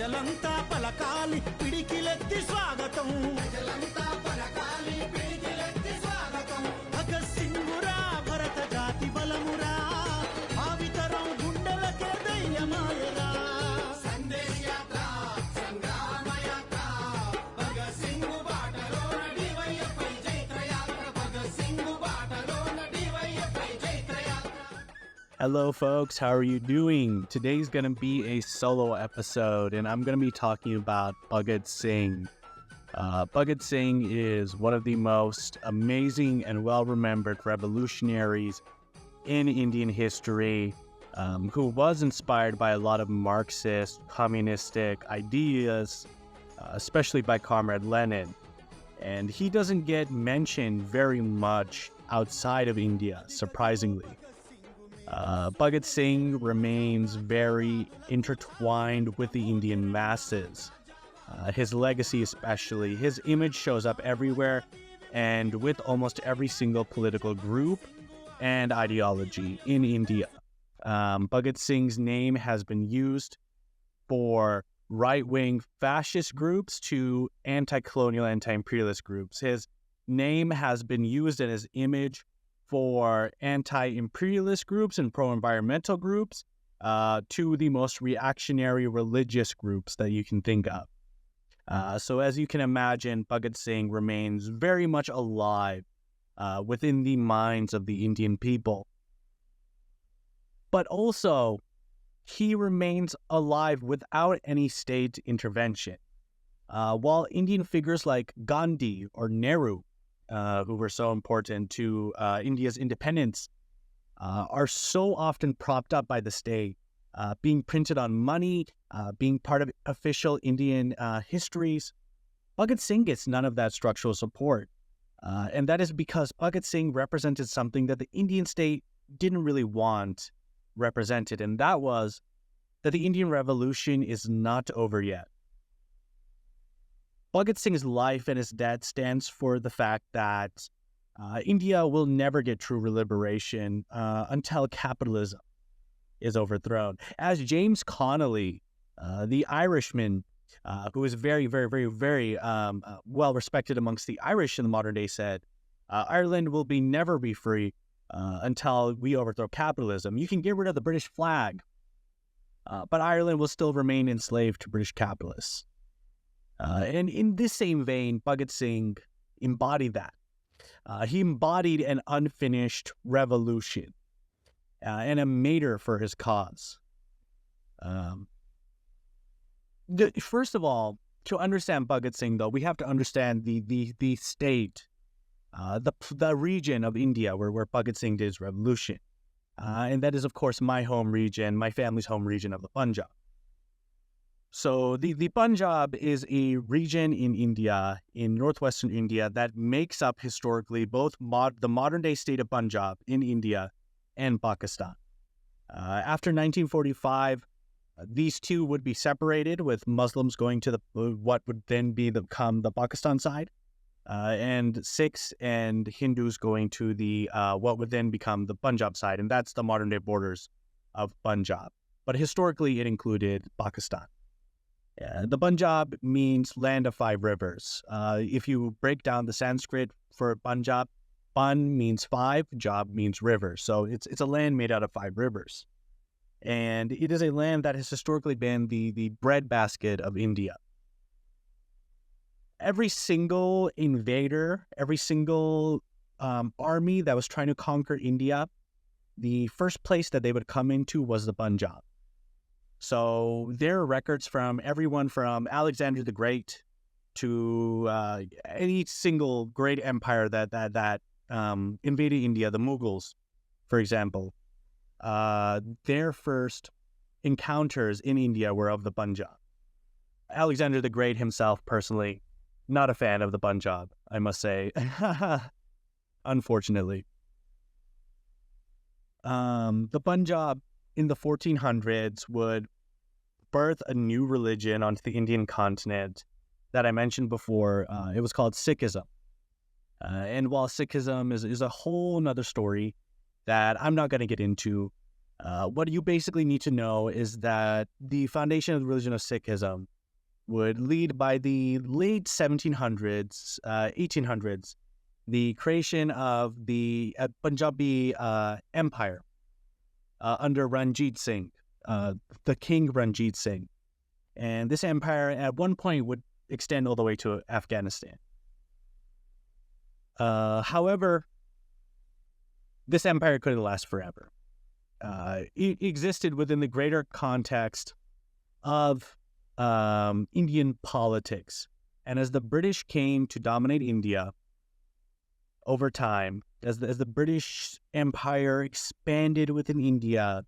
ప్రజలంతా పలకాలి పిడికిలెత్తి స్వాగతం ప్రజలంతా పలకాలి పిడికిలెత్తి స్వాగతం భగత్ సింగురా భరత జాతి బలమురా భావితరం గుండెలకే ధైర్యమాయరా సందేశ యాత్ర సంగ్రామ యాత్ర భగత్ సింగు బాటలో నడివయ్యపై చైత్ర యాత్ర భగత్ సింగు బాటలో నడివయ్యపై చైత్ర యాత్ర. Hello, folks. How are you doing? Today's going to be a solo episode, and I'm going to be talking about Bhagat Singh. Bhagat Singh is one of the most amazing and well-remembered revolutionaries in Indian history, who was inspired by a lot of Marxist, communistic ideas, especially by Comrade Lenin. And he doesn't get mentioned very much outside of India, surprisingly. Bhagat Singh remains very intertwined with the Indian masses. His legacy especially, his image shows up everywhere and with almost every single political group and ideology in India. Bhagat Singh's name has been used for right-wing fascist groups to anti-colonial, anti-imperialist groups. His name has been used in his image for anti-imperialist groups and pro-environmental groups, to the most reactionary religious groups that you can think of. So as you can imagine, Bhagat Singh remains very much alive within the minds of the Indian people. But also, he remains alive without any state intervention. While Indian figures like Gandhi or Nehru, who were so important to India's independence, are so often propped up by the state, being printed on money, being part of official Indian histories. Bhagat Singh gets none of that structural support. And that is because Bhagat Singh represented something that the Indian state didn't really want represented, and that was that the Indian Revolution is not over yet. Bhagat Singh's life and his death stands for the fact that India will never get true liberation until capitalism is overthrown. As James Connolly, the Irishman, who is very, very, very, very well respected amongst the Irish in the modern day, said, Ireland will never be free until we overthrow capitalism. You can get rid of the British flag, but Ireland will still remain enslaved to British capitalists. And in this same vein, Bhagat Singh embodied that. He embodied an unfinished revolution and a martyr for his cause. First of all, to understand Bhagat Singh, though, we have to understand the state, the region of India where Bhagat Singh did his revolution. And that is, of course, my home region, my family's home region of the Punjab. So the Punjab is a region in India, in northwestern India, that makes up historically both the modern-day state of Punjab in India and Pakistan. After 1945, these two would be separated, with Muslims going to what would then become the Pakistan side, and Sikhs and Hindus going to the what would then become the Punjab side, and that's the modern-day borders of Punjab. But historically, it included Pakistan. The Punjab means land of five rivers. If you break down the Sanskrit for Punjab, Pan means five, Jab means river. So it's a land made out of five rivers. And it is a land that has historically been the breadbasket of India. Every single invader, every single army that was trying to conquer India, the first place that they would come into was the Punjab. So there are records from everyone from Alexander the Great to any single great empire that invaded India, the Mughals, for example. Their first encounters in India were of the Punjab. Alexander the Great himself, personally, not a fan of the Punjab, I must say, unfortunately. The Punjab in the 1400s would birth a new religion onto the Indian continent that I mentioned before. It was called Sikhism. And while Sikhism is a whole nother story that I'm not going to get into, what you basically need to know is that the foundation of the religion of Sikhism would lead by the late 1700s, 1800s, the creation of the Punjabi Empire under Ranjit Singh, the King Ranjit Singh. And this empire at one point would extend all the way to Afghanistan. However, this empire couldn't last forever. It existed within the greater context of Indian politics. And as the British came to dominate India over time, as the British Empire expanded within India,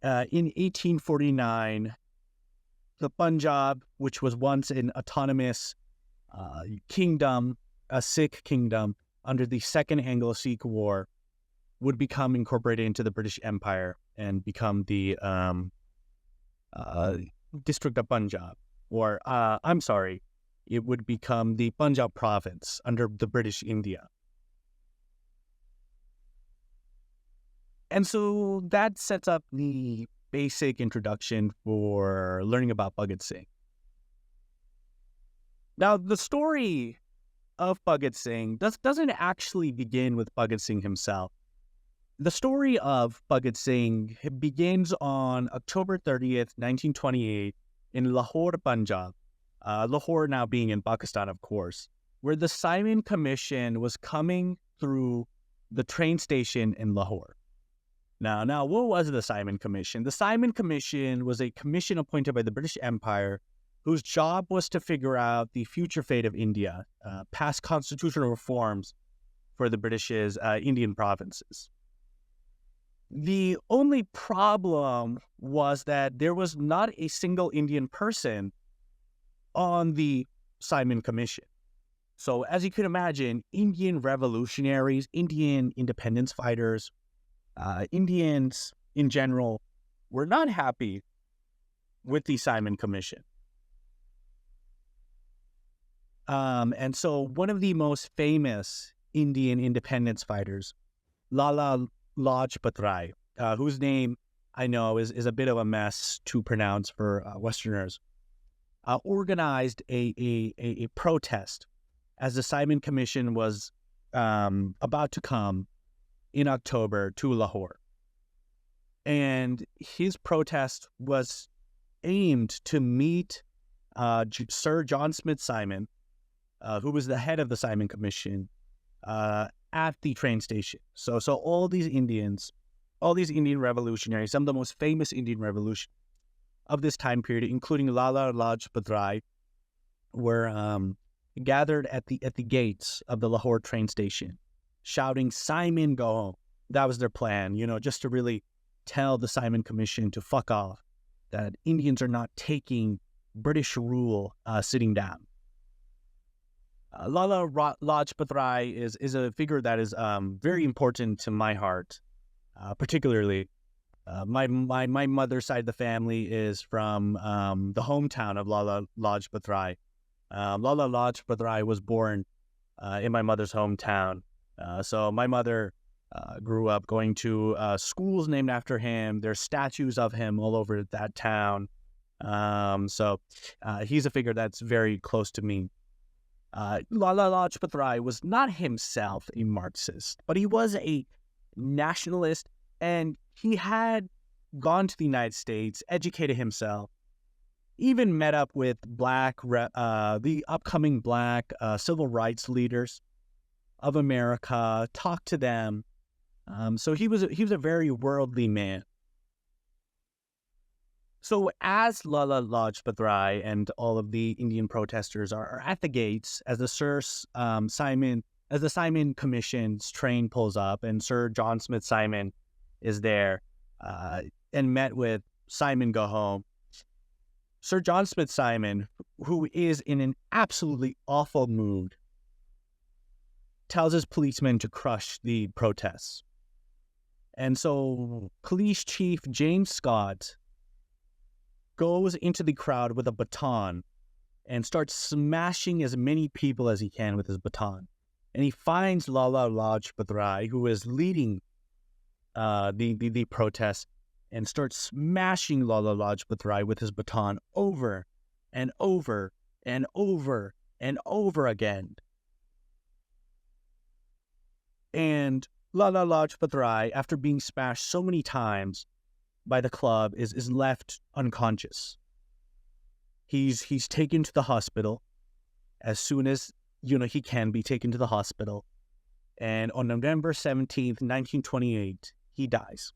in 1849, the Punjab, which was once an autonomous kingdom, a Sikh kingdom, under the Second Anglo-Sikh War, would become incorporated into the British Empire and become the District of Punjab. Or, it would become the Punjab province under the British India. And so that sets up the basic introduction for learning about Bhagat Singh. Now, the story of Bhagat Singh doesn't actually begin with Bhagat Singh himself. The story of Bhagat Singh begins on October 30th, 1928, in Lahore, Punjab. Lahore now being in Pakistan, of course, where the Simon Commission was coming through the train station in Lahore. Now, what was the Simon Commission? The Simon Commission was a commission appointed by the British Empire whose job was to figure out the future fate of India, pass constitutional reforms for the British's Indian provinces. The only problem was that there was not a single Indian person on the Simon Commission. So as you can imagine, Indian revolutionaries, Indian independence fighters, Indians in general were not happy with the Simon Commission. And so one of the most famous Indian independence fighters, Lala Lajpat Rai, whose name I know is a bit of a mess to pronounce for Westerners, organized a protest as the Simon Commission was about to come in October to Lahore. And his protest was aimed to meet Sir John Smith Simon, who was the head of the Simon Commission, at the train station. So all these Indian revolutionaries, some of the most famous Indian revolution of this time period, including Lala Lajpat Rai, were gathered at the gates of the Lahore train station, shouting, "Simon, go home." That was their plan, just to really tell the Simon Commission to fuck off, that Indians are not taking British rule sitting down. Lala Lajpat Rai is a figure that is very important to my heart, particularly. My mother's side of the family is from the hometown of Lala Lajpat Rai. Lala Lajpat Rai was born in my mother's hometown. So my mother grew up going to schools named after him. There's statues of him all over that town. So he's a figure that's very close to me. Lala Lajpat Rai was not himself a Marxist, but he was a nationalist, and he had gone to the United States, educated himself, even met up with the upcoming black civil rights leaders of America, talked to them. So he was a very worldly man. So as Lala Lajpat Rai and all of the Indian protesters are at the gates, as the Simon Commission's train pulls up, and Sir John Smith Simon is there and met with Simon go home. Sir John Smith Simon, who is in an absolutely awful mood, tells his policemen to crush the protests. And so Police Chief James Scott goes into the crowd with a baton and starts smashing as many people as he can with his baton. And he finds Lala Lajpat Rai, who is leading the protest, and starts smashing Lala Lajpat Rai with his baton over and over and over and over again. And Lala Lajpat Rai, after being smashed so many times by the club, is left unconscious. He's taken to the hospital as soon as he can be taken to the hospital. And on November 17th, 1928, he dies.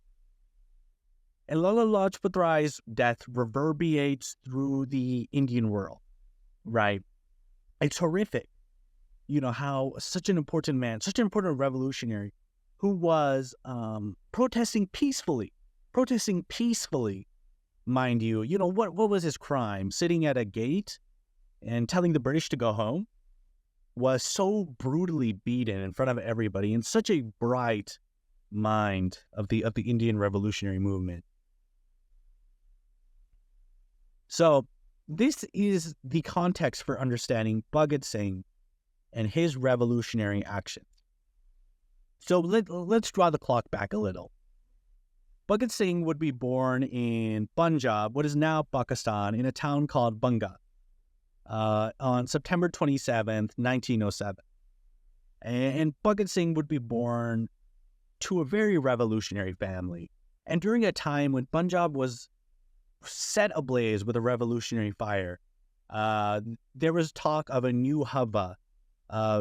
And Lala Lajpat Rai's death reverberates through the Indian world, right? It's horrific. How such an important man, such an important revolutionary who was protesting peacefully, mind you. What was his crime? Sitting at a gate and telling the British to go home, was so brutally beaten in front of everybody, and such a bright mind of the Indian revolutionary movement. So this is the context for understanding Bhagat Singh and his revolutionary actions. So let's draw the clock back a little. Bhagat Singh would be born in Punjab, what is now Pakistan, in a town called Banga, on September 27th, 1907. And Bhagat Singh would be born to a very revolutionary family. And during a time when Punjab was set ablaze with a revolutionary fire, there was talk of a new Hava,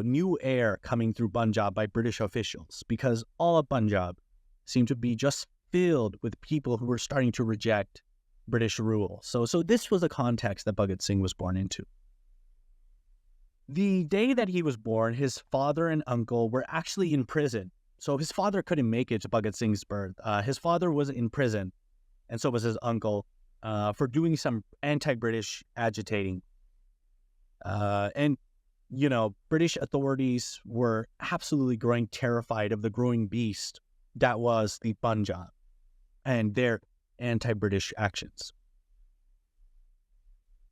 new air coming through Punjab by British officials, because all of Punjab seemed to be just filled with people who were starting to reject British rule. So this was a context that Bhagat Singh was born into. The day that he was born, his father and uncle were actually in prison. So his father couldn't make it to Bhagat Singh's birth. His father was in prison, and so was his uncle, for doing some anti-British agitating. And British authorities were absolutely growing terrified of the growing beast that was the Punjab and their anti-British actions.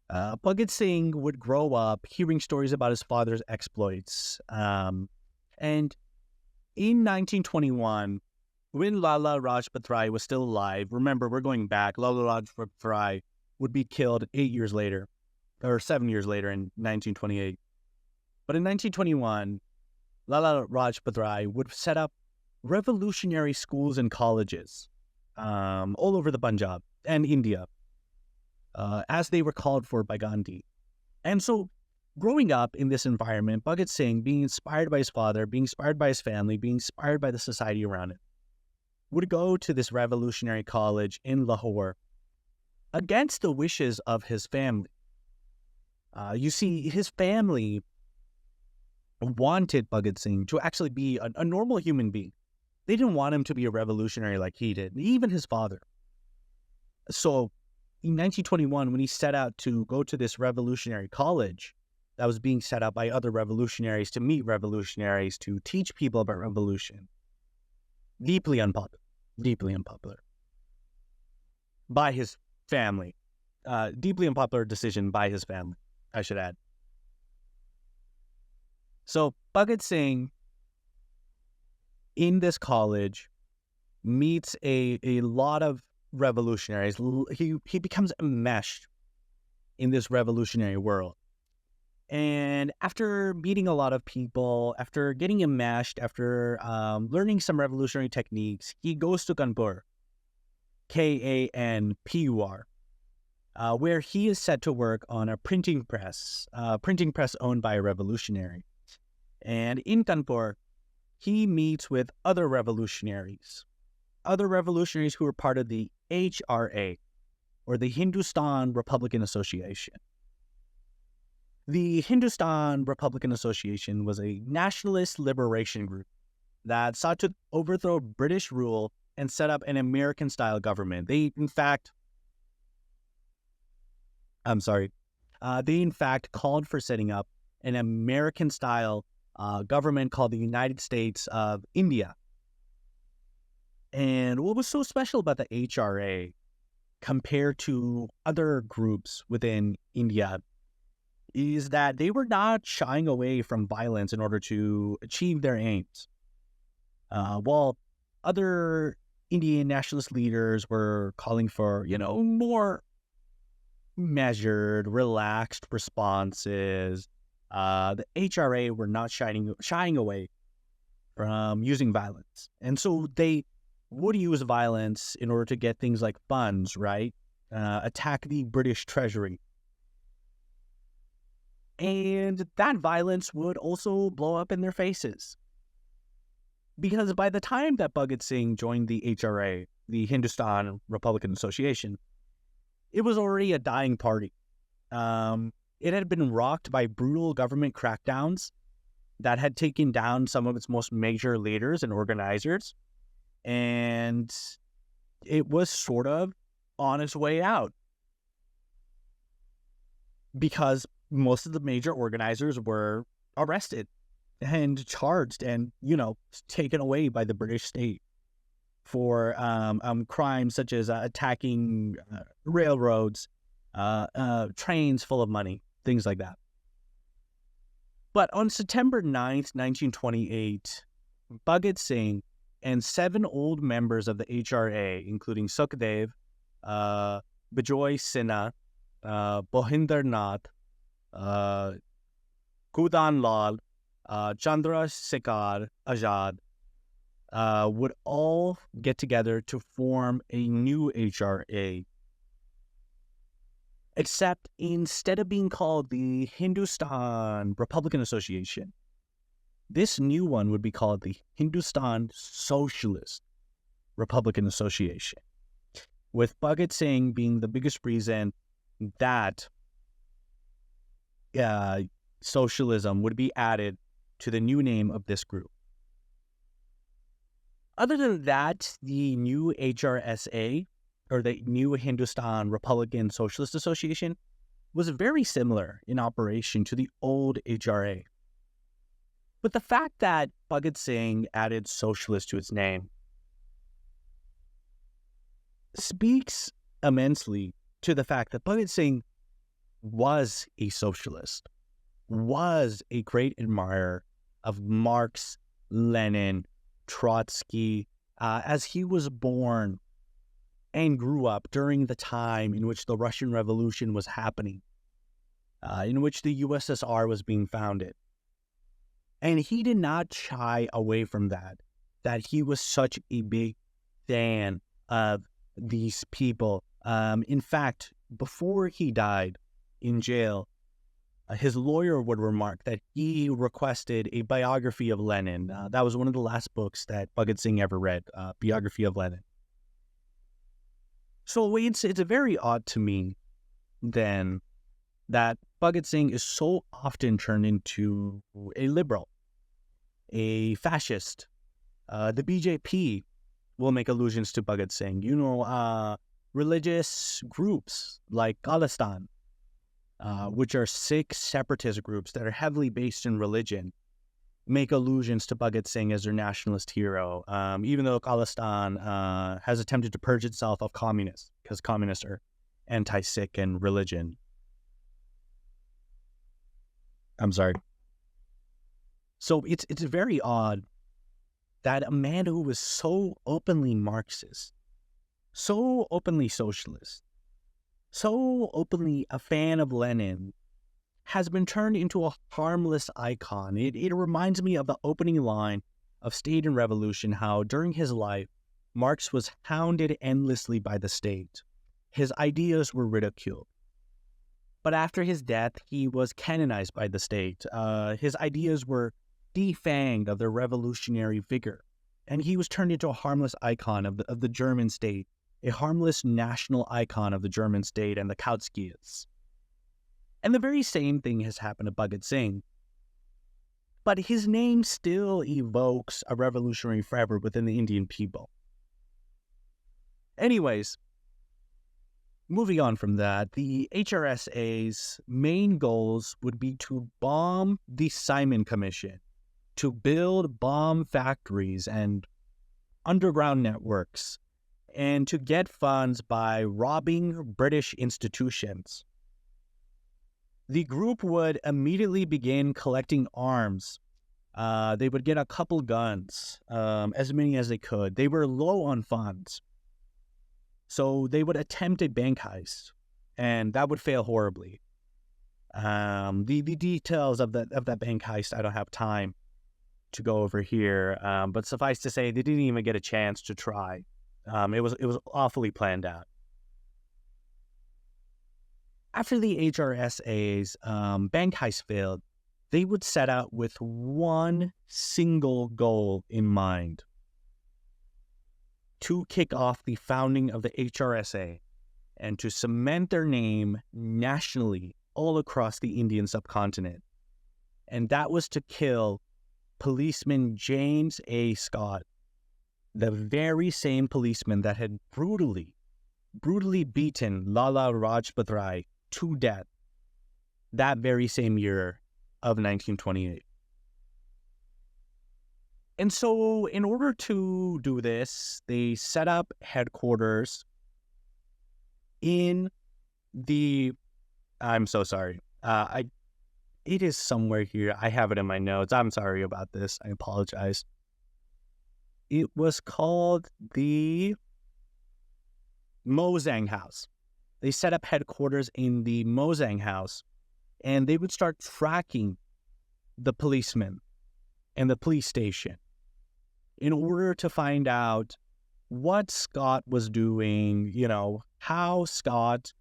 Bhagat Singh would grow up hearing stories about his father's exploits. And in 1921, when Lala Lajpat Rai was still alive, remember, we're going back, Lala Lajpat Rai would be killed 8 years later, or 7 years later in 1928. But in 1921, Lala Lajpat Rai would set up revolutionary schools and colleges all over the Punjab and India, as they were called for by Gandhi. And so growing up in this environment, Bhagat Singh, being inspired by his father, being inspired by his family, being inspired by the society around him, would go to this revolutionary college in Lahore against the wishes of his family. You see, his family wanted Bhagat Singh to actually be a normal human being. They didn't want him to be a revolutionary like he did, even his father. So in 1921, when he set out to go to this revolutionary college that was being set up by other revolutionaries to meet revolutionaries, to teach people about revolution, deeply unpopular by his family. Deeply unpopular decision by his family, I should add. So Bhagat Singh in this college meets a lot of revolutionaries. He becomes enmeshed in this revolutionary world. And after meeting a lot of people, after getting enmeshed, after learning some revolutionary techniques, he goes to Kanpur, Kanpur, where he is set to work on a printing press owned by a revolutionary. And in Kanpur, he meets with other revolutionaries who were part of the HRA, or the Hindustan Republican Association. The Hindustan Republican Association was a nationalist liberation group that sought to overthrow British rule and set up an American-style government. They, in fact, called for setting up an American-style government called the United States of India. And what was so special about the HRA compared to other groups within India is that they were not shying away from violence in order to achieve their aims. While other Indian nationalist leaders were calling for, more measured, relaxed responses. The HRA were not shying away from using violence. And so they would use violence in order to get things like funds, right? Attack the British Treasury. And that violence would also blow up in their faces. Because by the time that Bhagat Singh joined the HRA, the Hindustan Republican Association, it was already a dying party. It had been rocked by brutal government crackdowns that had taken down some of its most major leaders and organizers. And it was sort of on its way out. Because most of the major organizers were arrested and charged and, taken away by the British state for crimes such as attacking railroads, trains full of money, things like that. But on September 9th, 1928, Bhagat Singh and 7 old members of the HRA, including Singh-The, Bijoy Sinha, Bohinder Nath, Kudan Lal, Chandra Shekhar Azad, would all get together to form a new HRA. Except instead of being called the Hindustan Republican Association, this new one would be called the Hindustan Socialist Republican Association, with Bhagat Singh being the biggest reason that socialism would be added to the new name of this group. Other than that, the new HRSA, or the new Hindustan Republican Socialist Association, was very similar in operation to the old HRA. But the fact that Bhagat Singh added socialist to its name speaks immensely to the fact that Bhagat Singh was a socialist, was a great admirer of Marx, Lenin, Trotsky, as he was born and grew up during the time in which the Russian Revolution was happening, in which the USSR was being founded. And he did not shy away from that he was such a big fan of these people. In fact, before he died in jail, his lawyer would remark that he requested a biography of Lenin. That was one of the last books that Bhagat Singh ever read, Biography of Lenin. So it's very odd to me, then, that Bhagat Singh is so often turned into a liberal, a fascist. The BJP will make allusions to Bhagat Singh. Religious groups like Khalistan, which are Sikh separatist groups that are heavily based in religion, make allusions to Bhagat Singh as their nationalist hero, even though Khalistan has attempted to purge itself of communists, because communists are anti-Sikh and religion. I'm sorry. So it's very odd that a man who was so openly Marxist, so openly socialist, so openly a fan of Lenin, has been turned into a harmless icon. It reminds me of the opening line of State and Revolution, how during his life, Marx was hounded endlessly by the state. His ideas were ridiculed. But after his death, he was canonized by the state. His ideas were defanged of their revolutionary vigor, and he was turned into a harmless icon of the German state, a harmless national icon of the German state and the Kautskys. And the very same thing has happened to Bhagat Singh. But his name still evokes a revolutionary fervor within the Indian people. Anyways, moving on from that, the HRSA's main goals would be to bomb the Simon Commission, to build bomb factories and underground networks, and to get funds by robbing British institutions. The group would immediately begin collecting arms. They would get a couple guns, as many as they could. They were low on funds. So they would attempt a bank heist. and that would fail horribly. The details of that bank heist I don't have time to go over here, but suffice to say, they didn't even get a chance to try. It was awfully planned out. After the HRSA's bank heist failed, they would set out with one single goal in mind: to kick off the founding of the HRSA and to cement their name nationally all across the Indian subcontinent. And that was to kill policeman James A. Scott, the very same policeman that had brutally beaten Lala Rajpat Rai to death that very same year of 1928. And so in order to do this, they set up headquarters in the... I'm so sorry. It is somewhere here. I have it in my notes. I'm sorry about this. I apologize. It was called the Mozang House. They set up headquarters in the Mozang House, and they would start tracking the policemen and the police station in order to find out what Scott was doing, how Scott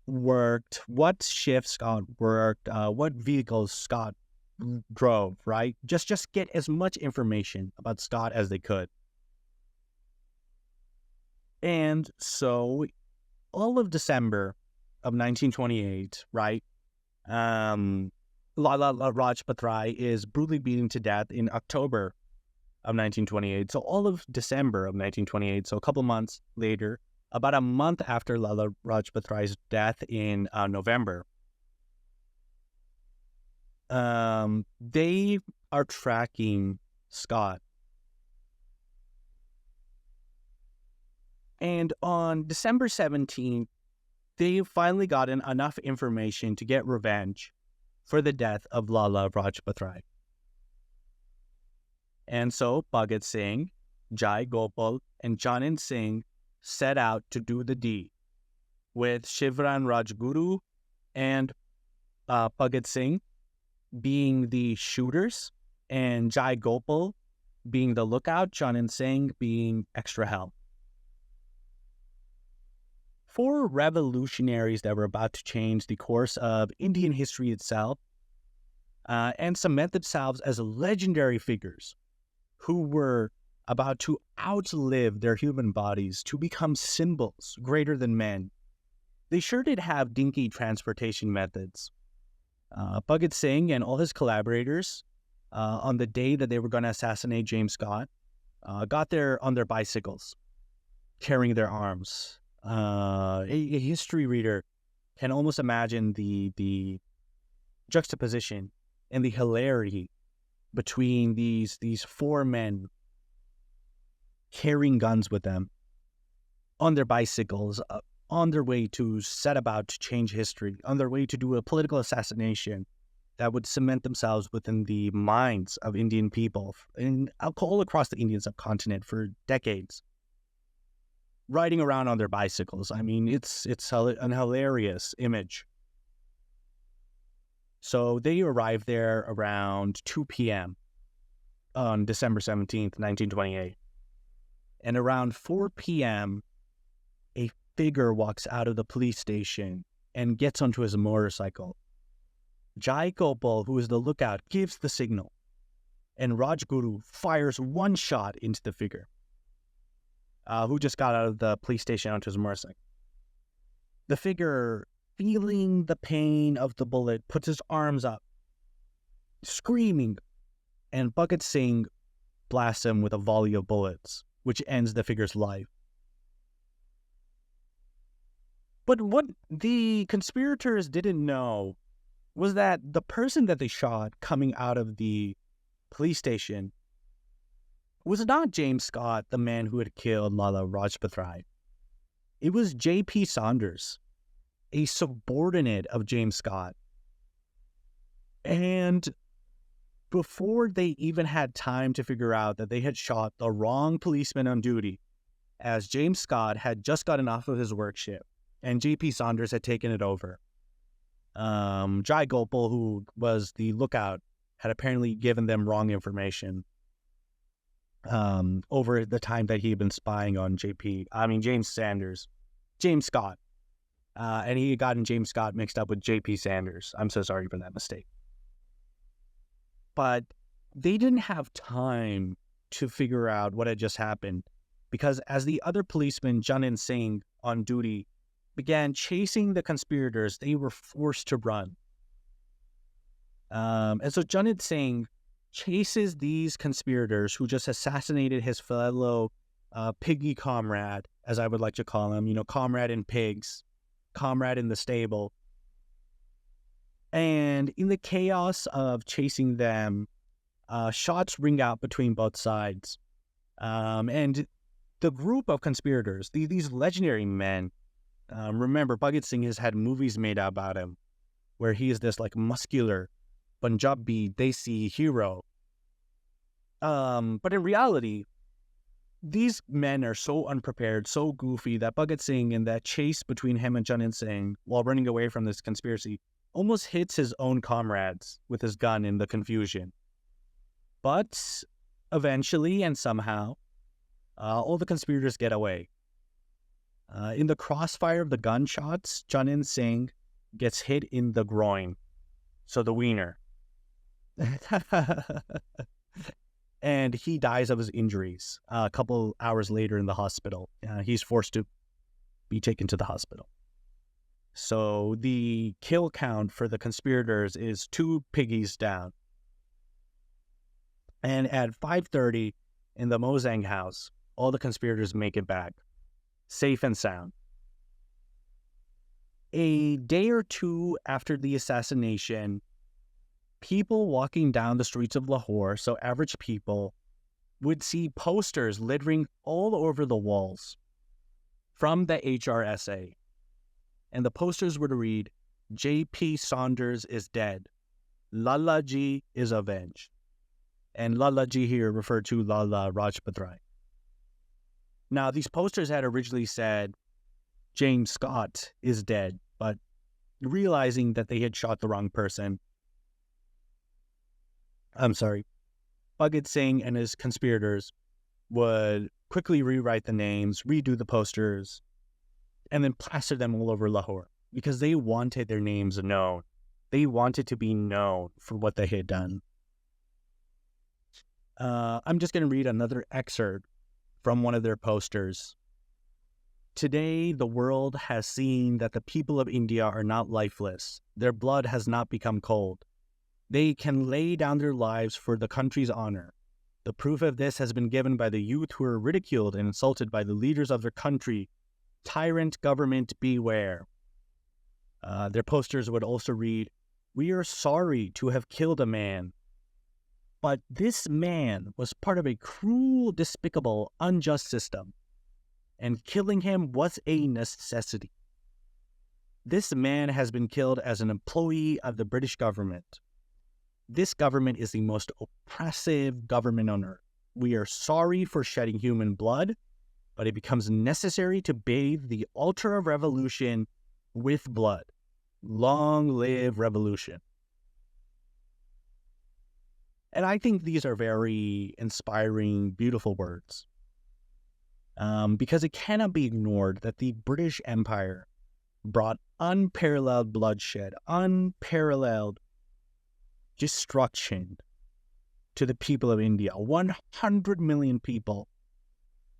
worked, what shift Scott worked, what vehicles Scott drove, right? Just get as much information about Scott as they could. And so all of December of 1928, right, Lala Rajpat Rai is brutally beaten to death in October of 1928. So all of December of 1928, so a couple months later, about a month after Lala Rajpat Rai's death in November, they are tracking Scott. And on December 17th, they finally gotten enough information to get revenge for the death of Lala Rajpat Rai. And so Bhagat Singh, Jai Gopal, and Janand Singh set out to do the deed, with Shivran Rajguru and Bhagat Singh being the shooters, and Jai Gopal being the lookout, Janand Singh being extra help. Four revolutionaries that were about to change the course of Indian history itself and cement themselves as legendary figures who were about to outlive their human bodies to become symbols greater than men. They sure did have dinky transportation methods. Bhagat Singh and all his collaborators, on the day that they were going to assassinate James Scott, got there on their bicycles, carrying their arms. A history reader can almost imagine the juxtaposition and the hilarity between these four men carrying guns with them on their bicycles, on their way to set about to change history, on their way to do a political assassination that would cement themselves within the minds of Indian people and all across the Indian subcontinent for decades. Riding around on their bicycles. I mean, it's an hilarious image. So they arrived there around 2 p.m. on December 17th, 1928. And around 4 p.m., a figure walks out of the police station and gets onto his motorcycle. Jai Gopal, who is the lookout, gives the signal, and Rajguru fires one shot into the figure, who just got out of the police station onto his motorcycle. The figure, feeling the pain of the bullet, puts his arms up, screaming, and Bhagat Singh blasts him with a volley of bullets, which ends the figure's life. But what the conspirators didn't know was that the person that they shot coming out of the police station was not James Scott, the man who had killed Lala Rajpat Rai. It was J.P. Saunders, a subordinate of James Scott. And before they even had time to figure out that they had shot the wrong policeman on duty, as James Scott had just gotten off of his work shift, and J.P. Saunders had taken it over. Jai Gopal, who was the lookout, had apparently given them wrong information over the time that he had been spying on James Scott. And he had gotten James Scott mixed up with J.P. Sanders. I'm so sorry for that mistake. But they didn't have time to figure out what had just happened, because as the other policeman, Janin Singh, on duty, began chasing the conspirators, they were forced to run. And so Janin Singh chases these conspirators who just assassinated his fellow piggy comrade, as I would like to call him, comrade in pigs, comrade in the stable. And in the chaos of chasing them, shots ring out between both sides. And the group of conspirators, these legendary men, remember, Bhagat Singh has had movies made about him, where he is this muscular Punjabi Desi hero. But in reality, these men are so unprepared, so goofy, that Bhagat Singh, in that chase between him and Janin Singh, while running away from this conspiracy, almost hits his own comrades with his gun in the confusion. But eventually and somehow, all the conspirators get away. In the crossfire of the gunshots, Janin Singh gets hit in the groin, so the wiener. And he dies of his injuries a couple hours later in the hospital. He's forced to be taken to the hospital. So the kill count for the conspirators is 2 piggies down. And at 5:30 in the Mozang house, all the conspirators make it back, safe and sound. A day or two after the assassination, people walking down the streets of Lahore, so average people, would see posters littering all over the walls from the HRSA. And the posters would read, J.P. Saunders is dead. Lala Ji is avenged. And Lala Ji here referred to Lala Rajpat Rai. Now, these posters had originally said, James Scott is dead, but realizing that they had shot the wrong person, Bhagat Singh and his conspirators would quickly rewrite the names, redo the posters, and then plaster them all over Lahore, because they wanted their names known. They wanted to be known for what they had done. I'm just going to read another excerpt from one of their posters. Today, the world has seen that the people of India are not lifeless. Their blood has not become cold. They can lay down their lives for the country's honor. The proof of this has been given by the youth who are ridiculed and insulted by the leaders of their country. Tyrant government, beware. Their posters would also read, we are sorry to have killed a man, but this man was part of a cruel, despicable, unjust system, and killing him was a necessity. This man has been killed as an employee of the British government. This government is the most oppressive government on earth. We are sorry for shedding human blood, but it becomes necessary to bathe the altar of revolution with blood. Long live revolution. And I think these are very inspiring, beautiful words. Because it cannot be ignored that the British Empire brought unparalleled bloodshed, unparalleled destruction to the people of India. 100 million people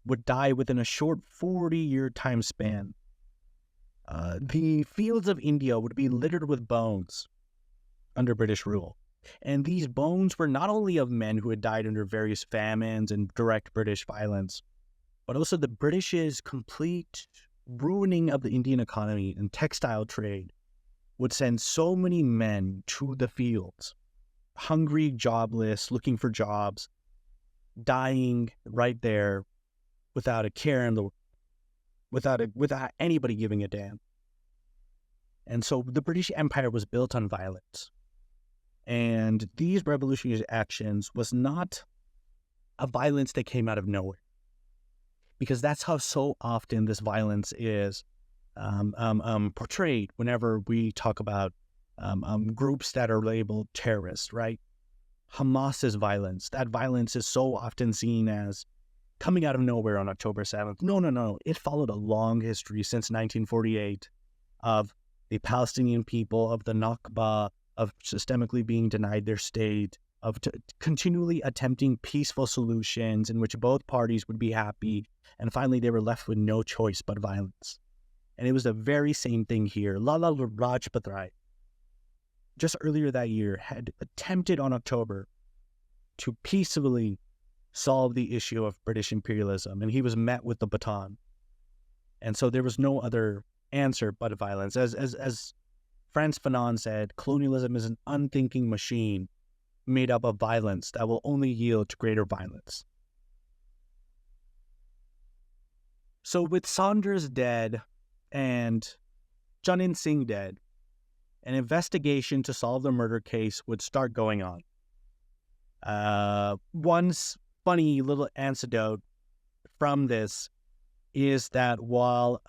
would die within a short 40-year time span. The fields of India would be littered with bones under British rule. And these bones were not only of men who had died under various famines and direct British violence, but also the British's complete ruining of the Indian economy and textile trade would send so many men to the fields, hungry, jobless, looking for jobs, dying right there without a care in the without anybody giving a damn. And so the British Empire was built on violence. And these revolutionary actions was not a violence that came out of nowhere. Because that's how so often this violence is portrayed whenever we talk about groups that are labeled terrorists, right? Hamas's violence. That violence is so often seen as coming out of nowhere on October 7th. No. It followed a long history since 1948 of the Palestinian people, of the Nakba, of systemically being denied their state, of continually attempting peaceful solutions in which both parties would be happy, and finally they were left with no choice but violence. And it was the very same thing here. Lala Rajpat Rai, just earlier that year, had attempted on October to peacefully solve the issue of British imperialism, and he was met with the baton. And so there was no other answer but violence. As Frantz Fanon said, colonialism is an unthinking machine made up of violence that will only yield to greater violence. So with Saunders dead and Janin Singh dead, an investigation to solve the murder case would start going on. One funny little anecdote from this is that while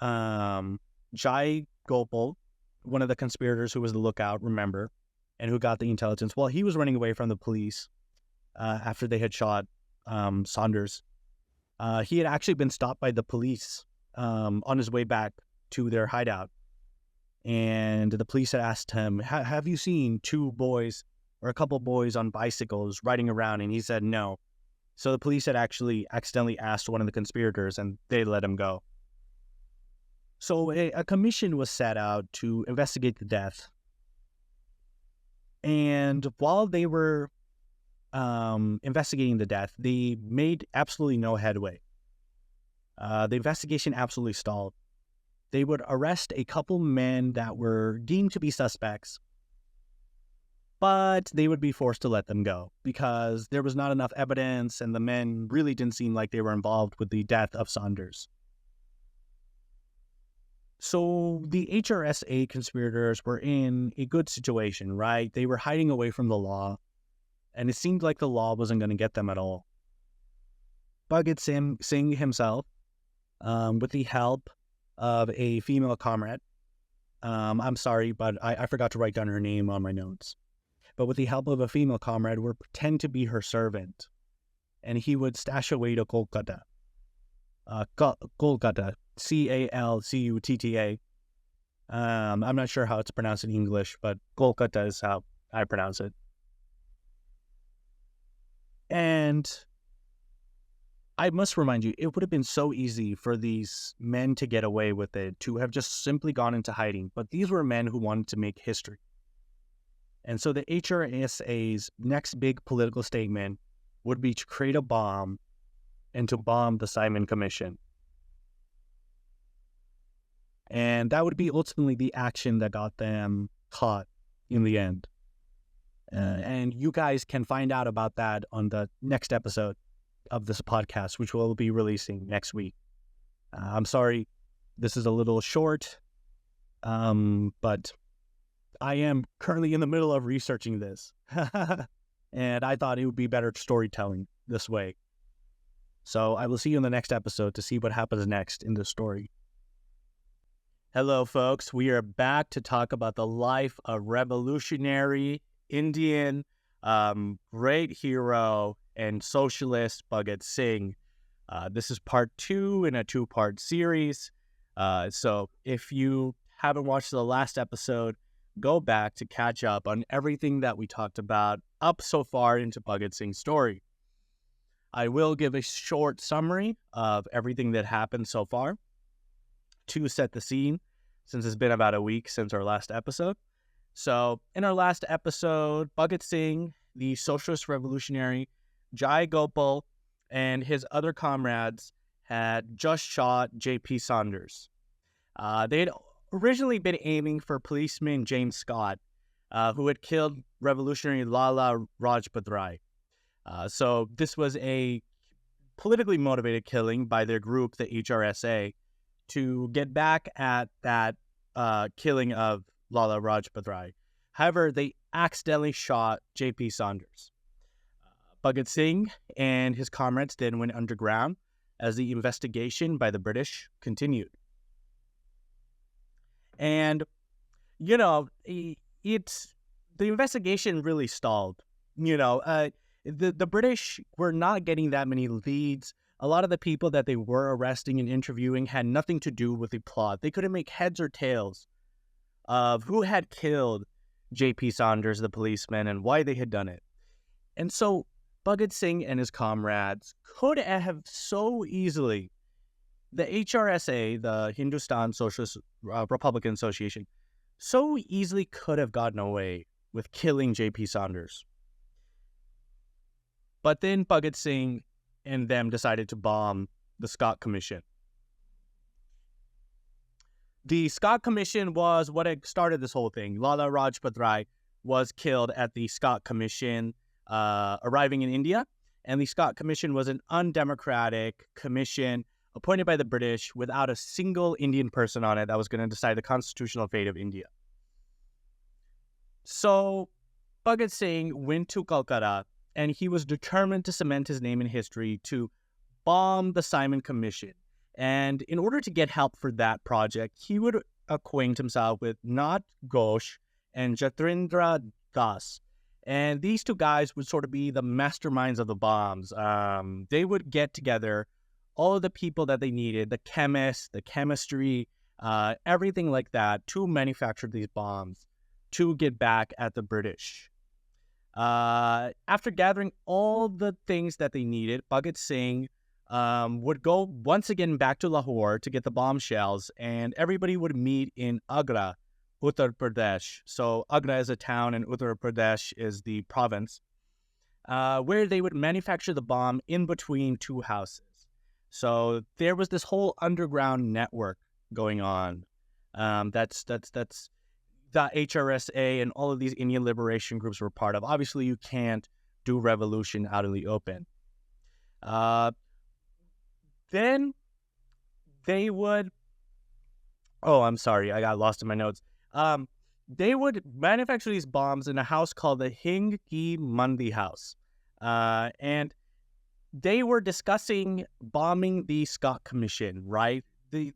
Jai Gopal, one of the conspirators who was the lookout, remember, and who got the intelligence, while he was running away from the police after they had shot Saunders, he had actually been stopped by the police on his way back to their hideout. And the police had asked him, have you seen two boys or a couple boys on bicycles riding around? And he said no. So the police had actually accidentally asked one of the conspirators, and they let him go. So a commission was set out to investigate the death. And while they were investigating the death, they made absolutely no headway. The investigation absolutely stalled. They would arrest a couple men that were deemed to be suspects, but they would be forced to let them go because there was not enough evidence and the men really didn't seem like they were involved with the death of Saunders. So the HRSA conspirators were in a good situation, right? They were hiding away from the law, and it seemed like the law wasn't going to get them at all. Bhagat Singh himself, with the help of a female comrade, I'm sorry, but I forgot to write down her name on my notes. But with the help of a female comrade, would pretend to be her servant, and he would stash away to Kolkata. Kolkata, Calcutta. I'm not sure how it's pronounced in English, but Kolkata is how I pronounce it. And I must remind you, it would have been so easy for these men to get away with it, to have just simply gone into hiding. But these were men who wanted to make history. And so the HRSA's next big political statement would be to create a bomb and to bomb the Simon Commission. And that would be ultimately the action that got them caught in the end. And you guys can find out about that on the next episode of this podcast, which we'll be releasing next week. I'm sorry, this is a little short, but I am currently in the middle of researching this. And I thought it would be better storytelling this way. So I will see you in the next episode to see what happens next in the story. Hello, folks. We are back to talk about the life of revolutionary Indian, great hero and socialist Bhagat Singh. This is part 2 in a 2-part series. So if you haven't watched the last episode, go back to catch up on everything that we talked about up so far into Bhagat Singh's story. I will give a short summary of everything that happened so far to set the scene, since it's been about a week since our last episode. So in our last episode, Bhagat Singh, the socialist revolutionary, Jai Gopal, and his other comrades had just shot J.P. Saunders. They had originally been aiming for policeman James Scott, who had killed revolutionary Lala Rajpat Rai. So this was a politically motivated killing by their group, the HRSA, to get back at that killing of Lala Rajpat Rai. However, they accidentally shot J.P. Saunders. Bhagat Singh and his comrades then went underground as the investigation by the British continued. And, you know, it's the investigation really stalled. You know, the British were not getting that many leads. A lot of the people that they were arresting and interviewing had nothing to do with the plot. They couldn't make heads or tails of who had killed J.P. Saunders, the policeman, and why they had done it. And so Bhagat Singh and his comrades could have so easily, the HRSA, the Hindustan Socialist Republican Association, so easily could have gotten away with killing J.P. Saunders. But then Bhagat Singh and them decided to bomb the Scott Commission. The Scott Commission was what had started this whole thing. Lala Rajpat Rai was killed at the Scott Commission arriving in India. And the Scott Commission was an undemocratic commission appointed by the British without a single Indian person on it that was going to decide the constitutional fate of India. So Bhagat Singh went to Calcutta, and he was determined to cement his name in history to bomb the Simon Commission. And in order to get help for that project, he would acquaint himself with Nat Ghosh and Jatrendra Das. And these two guys would sort of be the masterminds of the bombs. They would get together all of the people that they needed, the chemists, the chemistry, everything like that, to manufacture these bombs to get back at the British. After gathering all the things that they needed, Bhagat Singh would go once again back to Lahore to get the bombshells, and everybody would meet in Agra, Uttar Pradesh. So Agra is a town and Uttar Pradesh is the province, where they would manufacture the bomb in between two houses. So there was this whole underground network going on. That's the HRSA and all of these Indian liberation groups were part of. Obviously, you can't do revolution out in the open. Then they would... Oh, I'm sorry. I got lost in my notes. They would manufacture these bombs in a house called the Hing Ki Mandi House. And they were discussing bombing the Scott Commission, right? The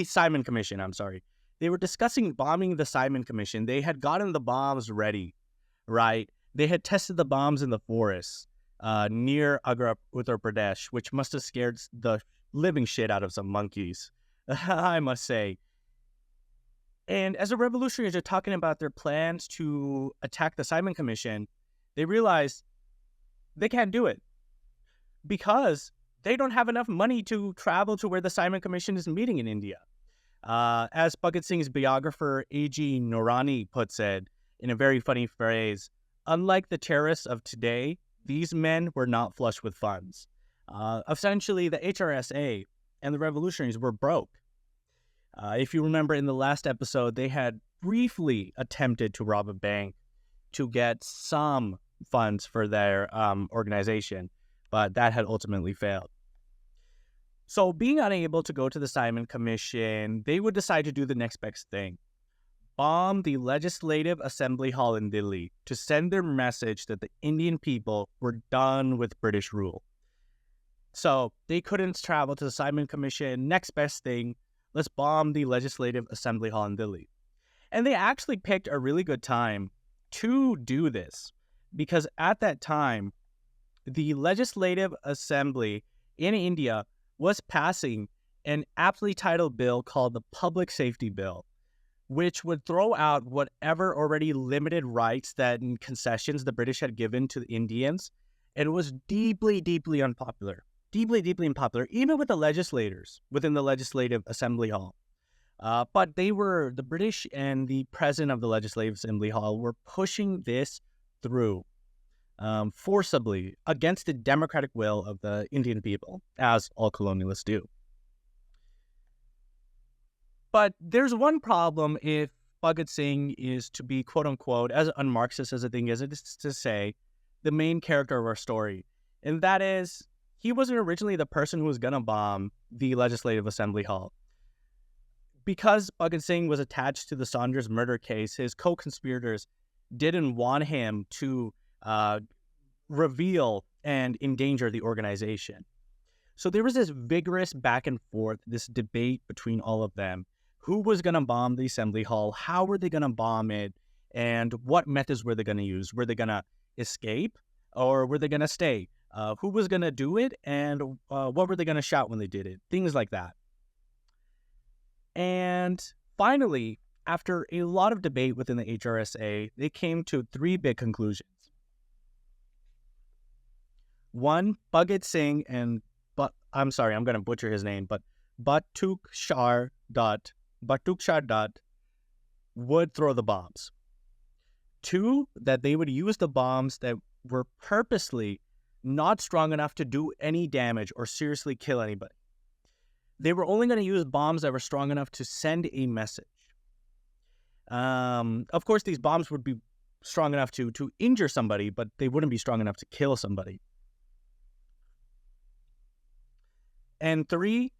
Simon Commission, I'm sorry. They were discussing bombing the Simon Commission. They had gotten the bombs ready, right? They had tested the bombs in the forest near Agra, Uttar Pradesh, which must have scared the living shit out of some monkeys, I must say. And as the revolutionaries are talking about their plans to attack the Simon Commission, they realize they can't do it because they don't have enough money to travel to where the Simon Commission is meeting in India. As Bhagat Singh's biographer, A.G. Noorani puts it in a very funny phrase, unlike the terrorists of today, these men were not flush with funds. Essentially, the HRSA and the revolutionaries were broke. If you remember in the last episode, they had briefly attempted to rob a bank to get some funds for their organization, but that had ultimately failed. So being unable to go to the Simon Commission, they would decide to do the next best thing. Bomb the Legislative Assembly Hall in Delhi to send their message that the Indian people were done with British rule. So they couldn't travel to the Simon Commission. Next best thing, let's bomb the Legislative Assembly Hall in Delhi. And they actually picked a really good time to do this because at that time, the Legislative Assembly in India was passing an aptly titled bill called the Public Safety Bill, which would throw out whatever already limited rights and concessions the British had given to the Indians. And it was deeply, deeply unpopular. Deeply unpopular, even with the legislators within the Legislative Assembly Hall. But the British and the president of the Legislative Assembly Hall were pushing this through forcibly against the democratic will of the Indian people, as all colonialists do. But there's one problem if Bhagat Singh is to be, quote-unquote, as un-Marxist as a thing is, it is to say, the main character of our story. And that is, he wasn't originally the person who was going to bomb the Legislative Assembly Hall. Because Bhagat Singh was attached to the Saunders murder case, his co-conspirators didn't want him to reveal and endanger the organization. So there was this vigorous back and forth, this debate between all of them. who was going to bomb the assembly hall, how were they going to bomb it, and what methods were they going to use. Were they going to escape or were they going to stay? Who was going to do it, and what were they going to shout when they did it? Things like that. And finally, after a lot of debate within the HRSA, they came to 3 big conclusions. One, Bhagat Singh and, I'm sorry, I'm going to butcher his name, but Bhatukshar Dutt would throw the bombs. 2, that they would use the bombs that were purposely not strong enough to do any damage or seriously kill anybody. They were only going to use bombs that were strong enough to send a message. Of course, these bombs would be strong enough to injure somebody, but they wouldn't be strong enough to kill somebody. And 3,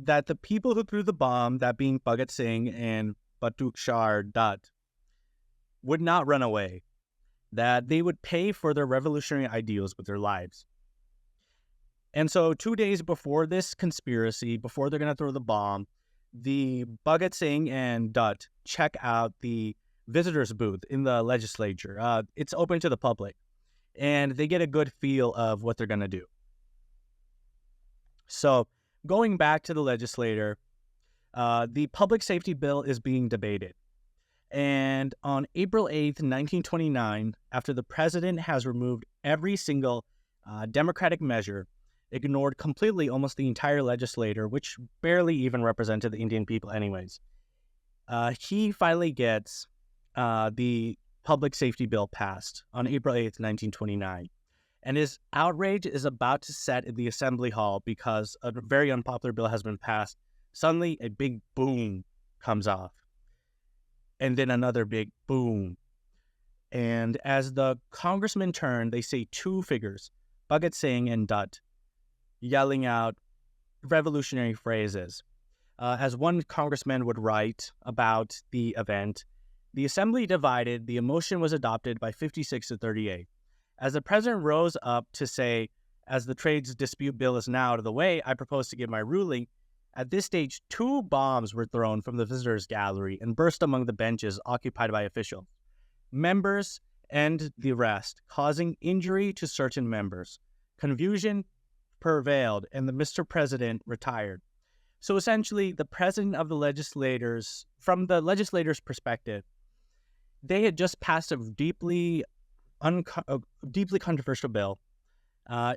that the people who threw the bomb, that being Bhagat Singh and Bhatukshar Dutt, would not run away, that they would pay for their revolutionary ideals with their lives. And so 2 days before this conspiracy, before they're going to throw the bomb, the Bhagat Singh and Dutt check out the visitors booth in the legislature. It's open to the public, and they get a good feel of what they're going to do. So going back to the legislature, the public safety bill is being debated. And on April 8th, 1929, after the president has removed every single democratic measure, ignored completely almost the entire legislature, which barely even represented the Indian people anyways, he finally gets the public safety bill passed on April 8th, 1929. And his outrage is about to set in the assembly hall because a very unpopular bill has been passed. Suddenly, a big boom comes off. And then another big boom. And as the congressmen turn, they see 2 figures, Bhagat Singh and Dutt, yelling out revolutionary phrases. As one congressman would write about the event, the assembly divided, the motion was adopted by 56 to 38. As the president rose up to say, as the trades dispute bill is now out of the way, I propose to give my ruling. At this stage, 2 bombs were thrown from the visitors' gallery and burst among the benches occupied by officials, members, and the rest, causing injury to certain members. Confusion prevailed, and the Mr. President retired. So essentially, the president of the legislators, from the legislators' perspective, they had just passed a deeply controversial bill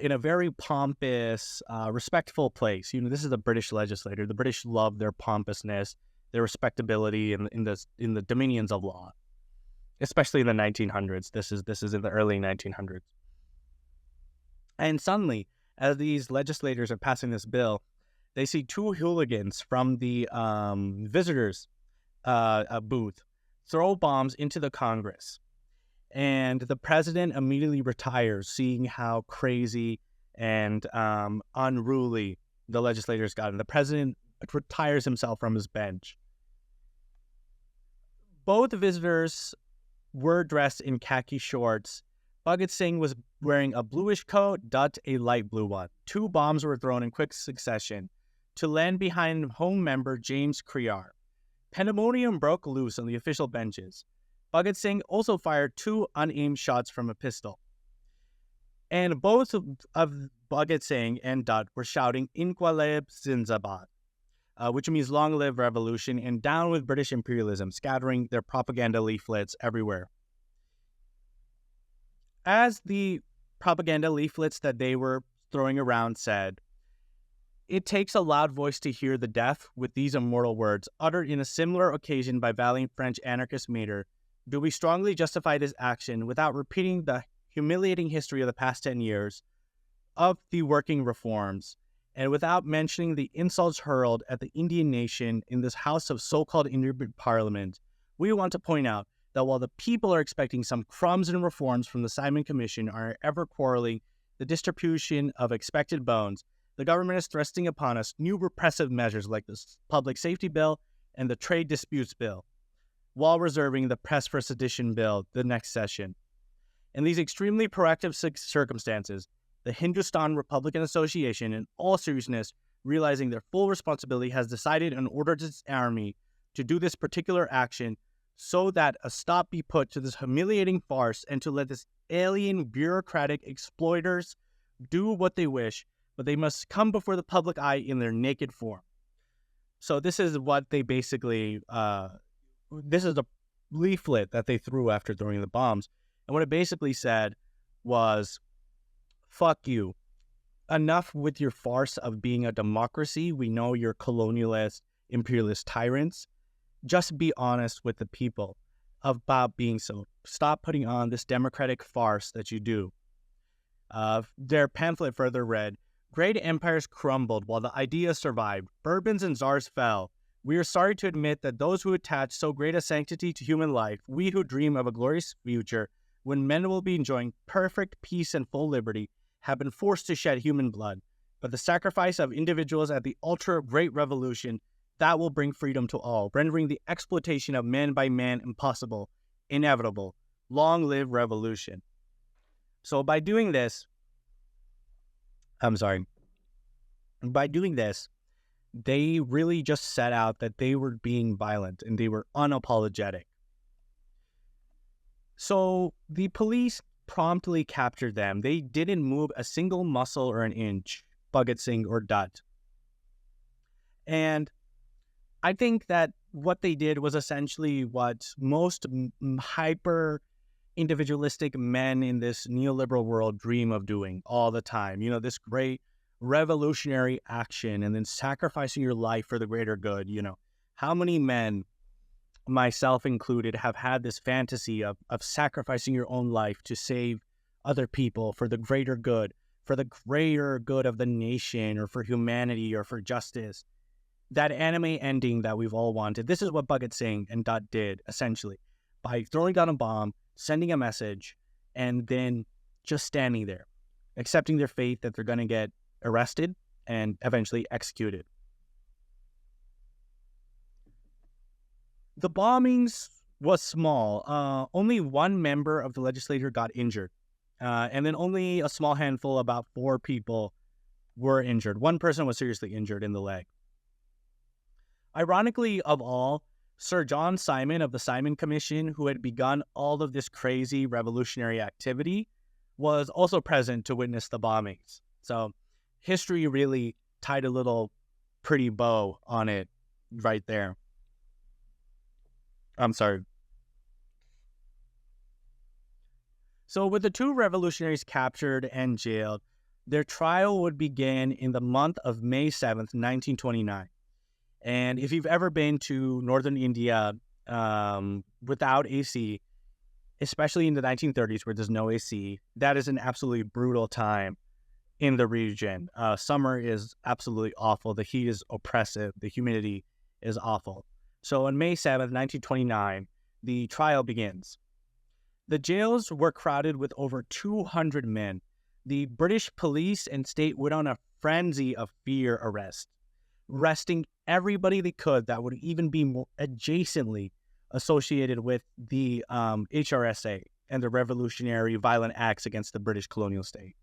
in a very pompous, respectful place. This is the British legislature. The British love their pompousness, their respectability in the dominions of law, especially in the 1900s. This is in the early 1900s. And suddenly, as these legislators are passing this bill, they see 2 hooligans from the visitors' booth throw bombs into the Congress. And the president immediately retires, seeing how crazy and unruly the legislators got. And the president retires himself from his bench. Both visitors were dressed in khaki shorts. Bhagat Singh was wearing a bluish coat, Dutt a light blue one. 2 bombs were thrown in quick succession to land behind home member James Crear. Pandemonium broke loose on the official benches. Bhagat Singh also fired 2 unaimed shots from a pistol. And both of Bhagat Singh and Dutt were shouting Inquilab Zindabad, which means long live revolution and down with British imperialism, scattering their propaganda leaflets everywhere. As the propaganda leaflets that they were throwing around said, it takes a loud voice to hear the death with these immortal words, uttered in a similar occasion by valiant French anarchist Mater. Do we strongly justify this action without repeating the humiliating history of the past 10 years of the working reforms, and without mentioning the insults hurled at the Indian nation in this house of so-called Indian Parliament? We want to point out that while the people are expecting some crumbs and reforms from the Simon Commission are ever quarreling the distribution of expected bones, the government is thrusting upon us new repressive measures like the Public Safety Bill and the Trade Disputes Bill, while reserving the Press for Sedition Bill the next session. In these extremely proactive circumstances, the Hindustan Republican Association, in all seriousness, realizing their full responsibility, has decided and ordered its army to do this particular action so that a stop be put to this humiliating farce and to let this alien bureaucratic exploiters do what they wish, but they must come before the public eye in their naked form. So this is what they basically, this is a leaflet that they threw after throwing the bombs. And what it basically said was, fuck you. Enough with your farce of being a democracy. We know you're colonialist, imperialist tyrants. Just be honest with the people about being so. Stop putting on this democratic farce that you do. Their pamphlet further read, great empires crumbled while the ideas survived. Bourbons and czars fell. We are sorry to admit that those who attach so great a sanctity to human life, we who dream of a glorious future, when men will be enjoying perfect peace and full liberty, have been forced to shed human blood. But the sacrifice of individuals at the altar of great revolution, that will bring freedom to all, rendering the exploitation of man by man impossible, inevitable. Long live revolution. So by doing this, they really just set out that they were being violent and they were unapologetic. So the police promptly captured them. They didn't move a single muscle or an inch, Bhagat Singh or Dutt. And I think that what they did was essentially what most hyper individualistic men in this neoliberal world dream of doing all the time. You know, this great revolutionary action and then sacrificing your life for the greater good. You know, how many men, myself included, have had this fantasy of sacrificing your own life to save other people for the greater good of the nation or for humanity or for justice. That anime ending that we've all wanted. This is what Bhagat Singh and Dutt did, essentially, by throwing down a bomb, sending a message, and then just standing there, accepting their fate that they're going to get arrested and eventually executed. The bombings was small. Only one member of the legislature got injured. And then only a small handful, about 4 people, were injured. One person was seriously injured in the leg. Ironically of all, Sir John Simon of the Simon Commission, who had begun all of this crazy revolutionary activity, was also present to witness the bombings. So history really tied a little pretty bow on it right there. I'm sorry. So with the 2 revolutionaries captured and jailed, their trial would begin in the month of May 7th, 1929. And if you've ever been to northern India without AC, especially in the 1930s where there's no AC, that is an absolutely brutal time in the region. Summer is absolutely awful. The heat is oppressive. The humidity is awful. So on May 7th, 1929, the trial begins. The jails were crowded with over 200 men. The British police and state went on a frenzy of fear arresting everybody they could that would even be more adjacently associated with the HRSA and the revolutionary violent acts against the British colonial state.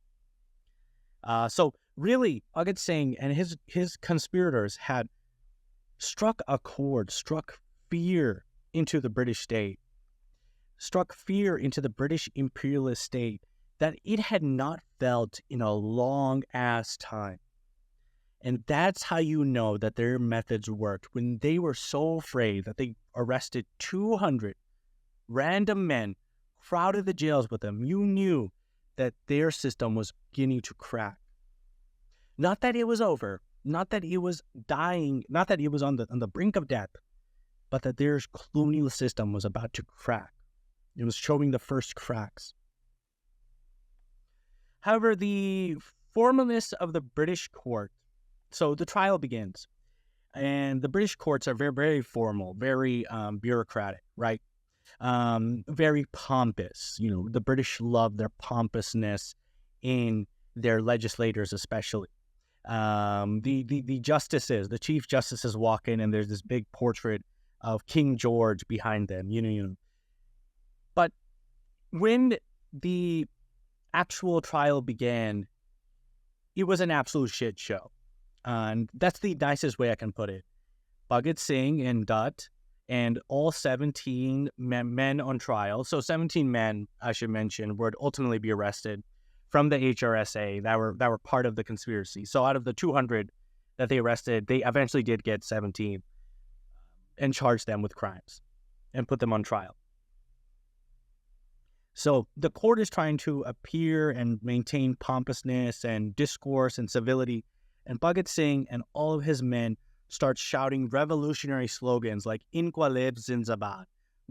So really, Bhagat Singh and his conspirators had struck fear into the British state, struck fear into the British imperialist state that it had not felt in a long-ass time. And that's how you know that their methods worked. When they were so afraid that they arrested 200 random men, crowded the jails with them, you knew that their system was beginning to crack. Not that it was over, not that it was dying, not that it was on the brink of death, but that their colonial system was about to crack. It was showing the first cracks. However, the formalness of the British court, so the trial begins, and the British courts are very, very formal, very bureaucratic, right? Very pompous. You know, the British love their pompousness in their legislators, especially. The justices, the chief justices walk in, and there's this big portrait of King George behind them. You know. But when the actual trial began, it was an absolute shit show. And that's the nicest way I can put it. Bhagat Singh and Dutt and all 17 men on trial, so 17 men, I should mention, would ultimately be arrested from the HRSA that were part of the conspiracy. So out of the 200 that they arrested, they eventually did get 17 and charged them with crimes and put them on trial. So the court is trying to appear and maintain pompousness and discourse and civility, and Bhagat Singh and all of his men start shouting revolutionary slogans like "Inqua live Zindabad,"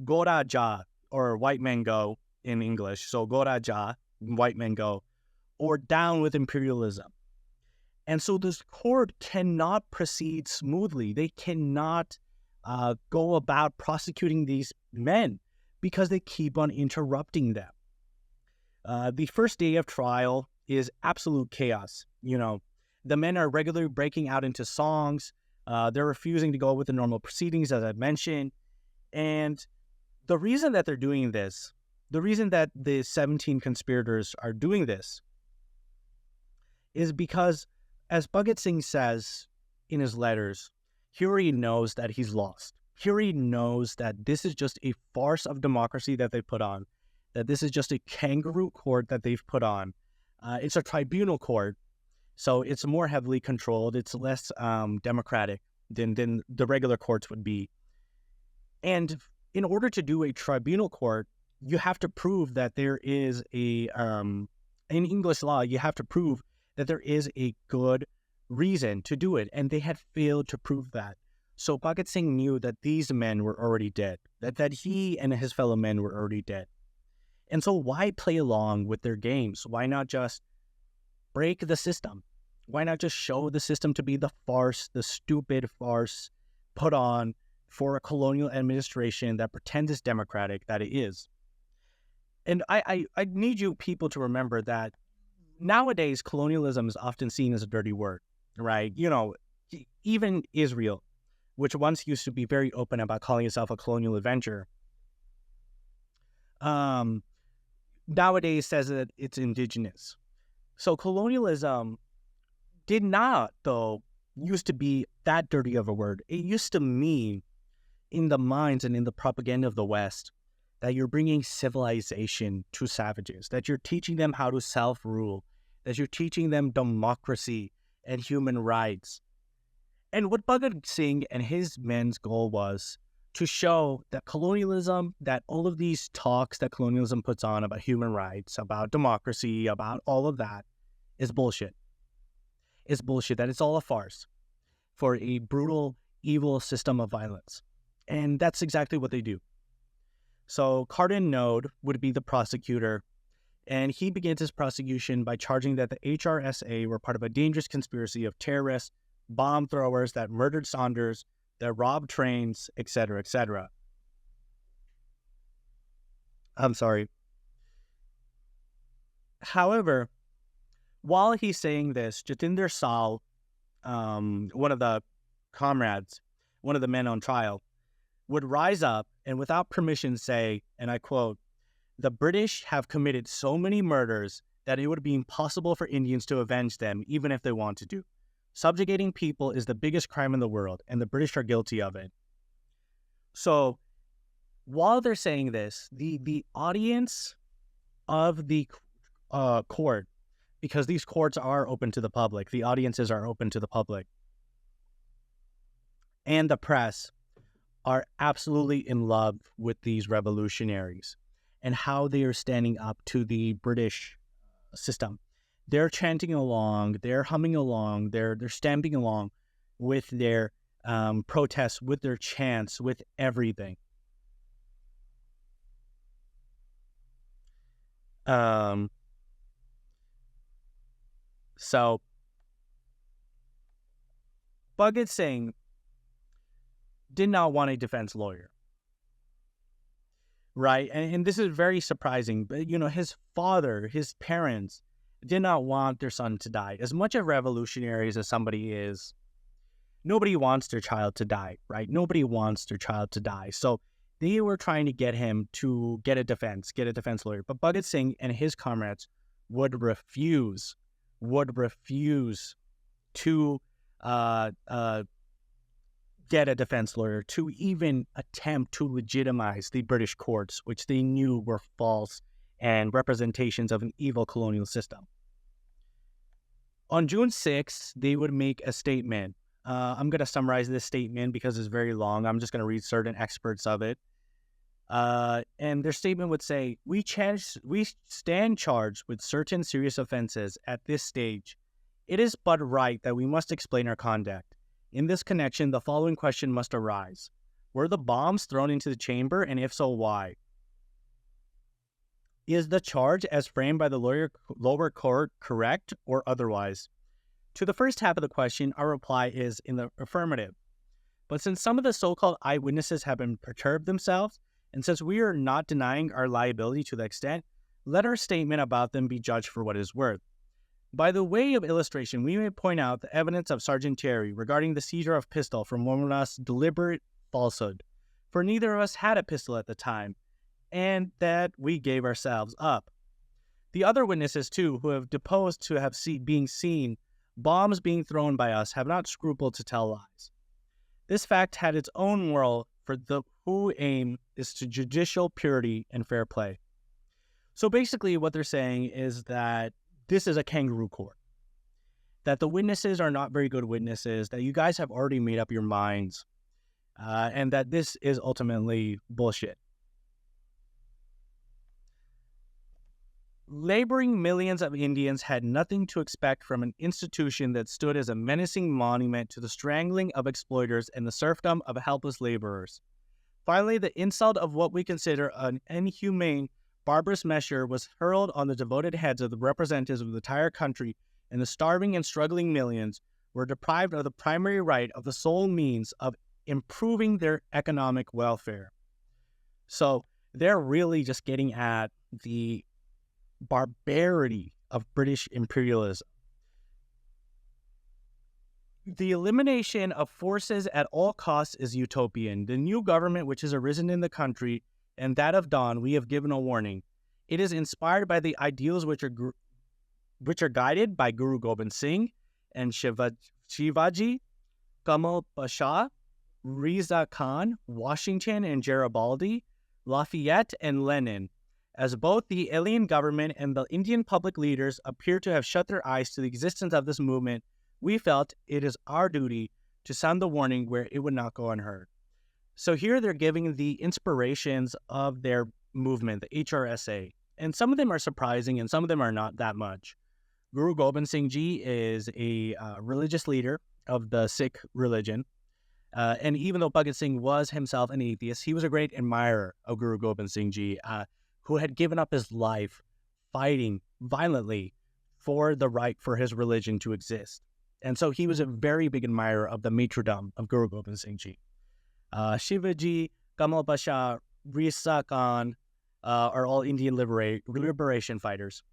"Gora Ja," or "White Men Go" in English. So "Gora Ja," "White Men Go," or "Down with imperialism." And so this court cannot proceed smoothly. They cannot go about prosecuting these men because they keep on interrupting them. The first day of trial is absolute chaos. The men are regularly breaking out into songs. They're refusing to go with the normal proceedings, as I mentioned. And the reason that they're doing this, the reason that the 17 conspirators are doing this, is because, as Bhagat Singh says in his letters, he already knows that he's lost. He already knows that this is just a farce of democracy that they put on, that this is just a kangaroo court that they've put on. It's a tribunal court, so it's more heavily controlled. It's less democratic than the regular courts would be. And in order to do a tribunal court, you have to prove that there is in English law, you have to prove that there is a good reason to do it. And they had failed to prove that. So Bhagat Singh knew that these men were already dead, that he and his fellow men were already dead. And so why play along with their games? Why not just break the system? Why not just show the system to be the farce, the stupid farce put on for a colonial administration that pretends it's democratic, that it is? And I need you people to remember that nowadays colonialism is often seen as a dirty word, right? Even Israel, which once used to be very open about calling itself a colonial adventure, nowadays says that it's indigenous. So colonialism did not, though, used to be that dirty of a word. It used to mean, in the minds and in the propaganda of the West, that you're bringing civilization to savages, that you're teaching them how to self-rule, that you're teaching them democracy and human rights. And what Bhagat Singh and his men's goal was to show that colonialism, that all of these talks that colonialism puts on about human rights, about democracy, about all of that is bullshit. It's bullshit, that it's all a farce for a brutal, evil system of violence. And that's exactly what they do. So Cardin Node would be the prosecutor, and he begins his prosecution by charging that the HRSA were part of a dangerous conspiracy of terrorists, bomb throwers that murdered Saunders, that robbed trains, etc., etc. I'm sorry. However, while he's saying this, Jatinder Sal, one of the comrades, one of the men on trial, would rise up and without permission say, and I quote, "The British have committed so many murders that it would be impossible for Indians to avenge them even if they wanted to. Subjugating people is the biggest crime in the world, and the British are guilty of it." So while they're saying this, the audience of the court, because these courts are open to the public, the audiences are open to the public, and the press are absolutely in love with these revolutionaries and how they are standing up to the British system. They're chanting along, they're humming along, they're stamping along with their protests, with their chants, with everything. So Bhagat Singh did not want a defense lawyer, right? And this is very surprising, but his father, his parents did not want their son to die. As much of revolutionaries as somebody is, nobody wants their child to die, right? Nobody wants their child to die. So they were trying to get him to get a defense lawyer. But Bhagat Singh and his comrades would refuse to get a defense lawyer, to even attempt to legitimize the British courts, which they knew were false and representations of an evil colonial system. On June 6th, they would make a statement. I'm going to summarize this statement because it's very long. I'm just going to read certain excerpts of it. And their statement would say, we stand charged with certain serious offenses at this stage. It is but right that we must explain our conduct. In this connection, the following question must arise. Were the bombs thrown into the chamber, and if so, why? Is the charge as framed by the lower court correct or otherwise? To the first half of the question, our reply is in the affirmative. But since some of the so-called eyewitnesses have been perturbed themselves, and since we are not denying our liability to that extent, let our statement about them be judged for what it is worth. By the way of illustration, we may point out the evidence of Sergeant Terry regarding the seizure of pistol from one of us deliberate falsehood, for neither of us had a pistol at the time, and that we gave ourselves up. The other witnesses, too, who have deposed to have being seen bombs being thrown by us, have not scrupled to tell lies. This fact had its own moral, for the whose aim is to judicial purity and fair play. So basically what they're saying is that this is a kangaroo court, that the witnesses are not very good witnesses, that you guys have already made up your minds, and that this is ultimately bullshit. Laboring millions of Indians had nothing to expect from an institution that stood as a menacing monument to the strangling of exploiters and the serfdom of helpless laborers. Finally, the insult of what we consider an inhumane, barbarous measure was hurled on the devoted heads of the representatives of the entire country, and the starving and struggling millions were deprived of the primary right of the sole means of improving their economic welfare. So they're really just getting at the barbarity of British imperialism. The elimination of forces at all costs is utopian. The new government which has arisen in the country and that of dawn, we have given a warning. It is inspired by the ideals which are guided by Guru Gobind Singh and Shivaji, Kamal Pasha, Reza Khan, Washington and Garibaldi, Lafayette and Lenin. As both the alien government and the Indian public leaders appear to have shut their eyes to the existence of this movement, we felt it is our duty to sound the warning where it would not go unheard. So here they're giving the inspirations of their movement, the HRSA, and some of them are surprising and some of them are not that much. Guru Gobind Singh Ji is a religious leader of the Sikh religion, and even though Bhagat Singh was himself an atheist, he was a great admirer of Guru Gobind Singh Ji, who had given up his life fighting violently for the right for his religion to exist. And so he was a very big admirer of the martyrdom of Guru Gobind Singh Ji. Shivaji, Kamal Pasha, Reza Khan are all Indian liberation fighters.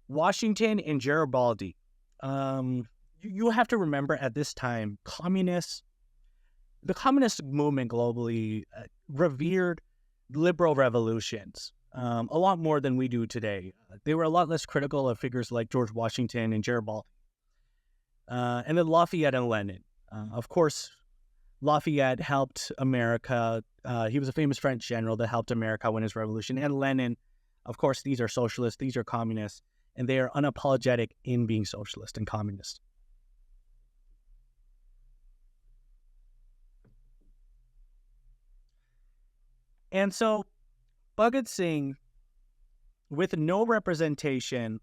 Washington and Garibaldi. You have to remember at this time, the communist movement globally revered liberal revolutions. A lot more than we do today. They were a lot less critical of figures like George Washington and Garibaldi. And then Lafayette and Lenin. Of course, Lafayette helped America. He was a famous French general that helped America win his revolution. And Lenin, of course, these are socialists, these are communists, and they are unapologetic in being socialist and communist. And so Bhagat Singh, with no representation,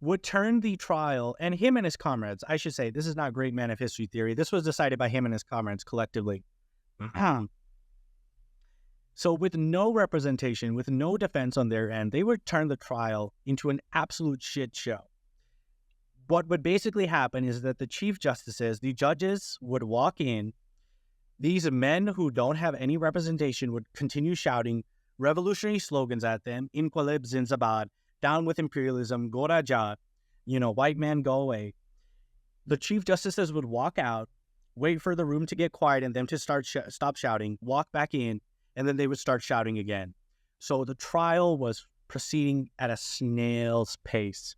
would turn the trial, and him and his comrades, I should say, this is not great man of history theory. This was decided by him and his comrades collectively. So with no representation, with no defense on their end, they would turn the trial into an absolute shit show. What would basically happen is that the chief justices, the judges, would walk in. These men who don't have any representation would continue shouting revolutionary slogans at them, Inquilib Zindabad, down with imperialism, Goraja, white man go away. The chief justices would walk out, wait for the room to get quiet and them to stop shouting, walk back in, and then they would start shouting again. So the trial was proceeding at a snail's pace.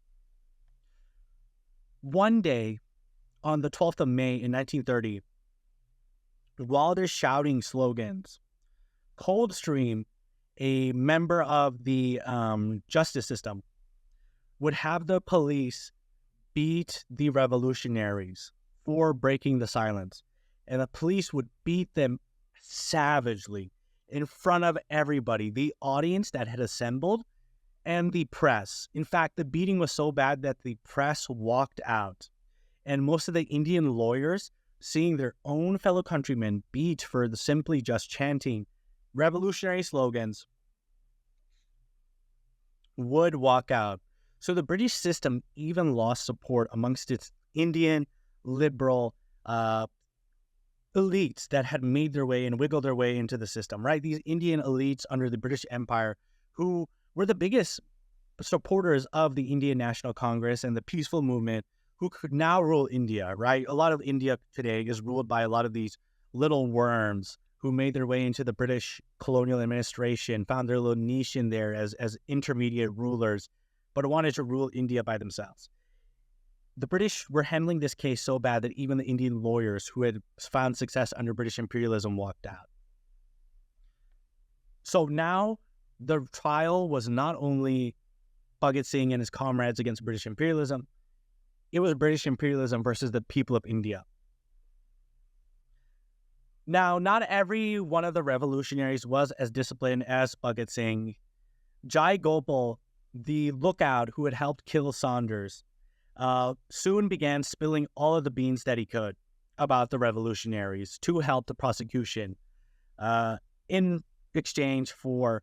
One day, on the 12th of May in 1930, while they're shouting slogans. Coldstream, a member of the justice system, would have the police beat the revolutionaries for breaking the silence. And the police would beat them savagely in front of everybody, the audience that had assembled and the press. In fact, the beating was so bad that the press walked out. And most of the Indian lawyers, seeing their own fellow countrymen beat for the simply just chanting revolutionary slogans, would walk out. So the British system even lost support amongst its Indian liberal elites that had made their way and wiggled their way into the system, right? These Indian elites under the British Empire who were the biggest supporters of the Indian National Congress and the peaceful movement, who could now rule India, right? A lot of India today is ruled by a lot of these little worms who made their way into the British colonial administration, found their little niche in there as intermediate rulers, but wanted to rule India by themselves. The British were handling this case so bad that even the Indian lawyers who had found success under British imperialism walked out. So now the trial was not only Bhagat Singh and his comrades against British imperialism, it was British imperialism versus the people of India. Now, not every one of the revolutionaries was as disciplined as Bhagat Singh. Jai Gopal, the lookout who had helped kill Saunders, soon began spilling all of the beans that he could about the revolutionaries to help the prosecution in exchange for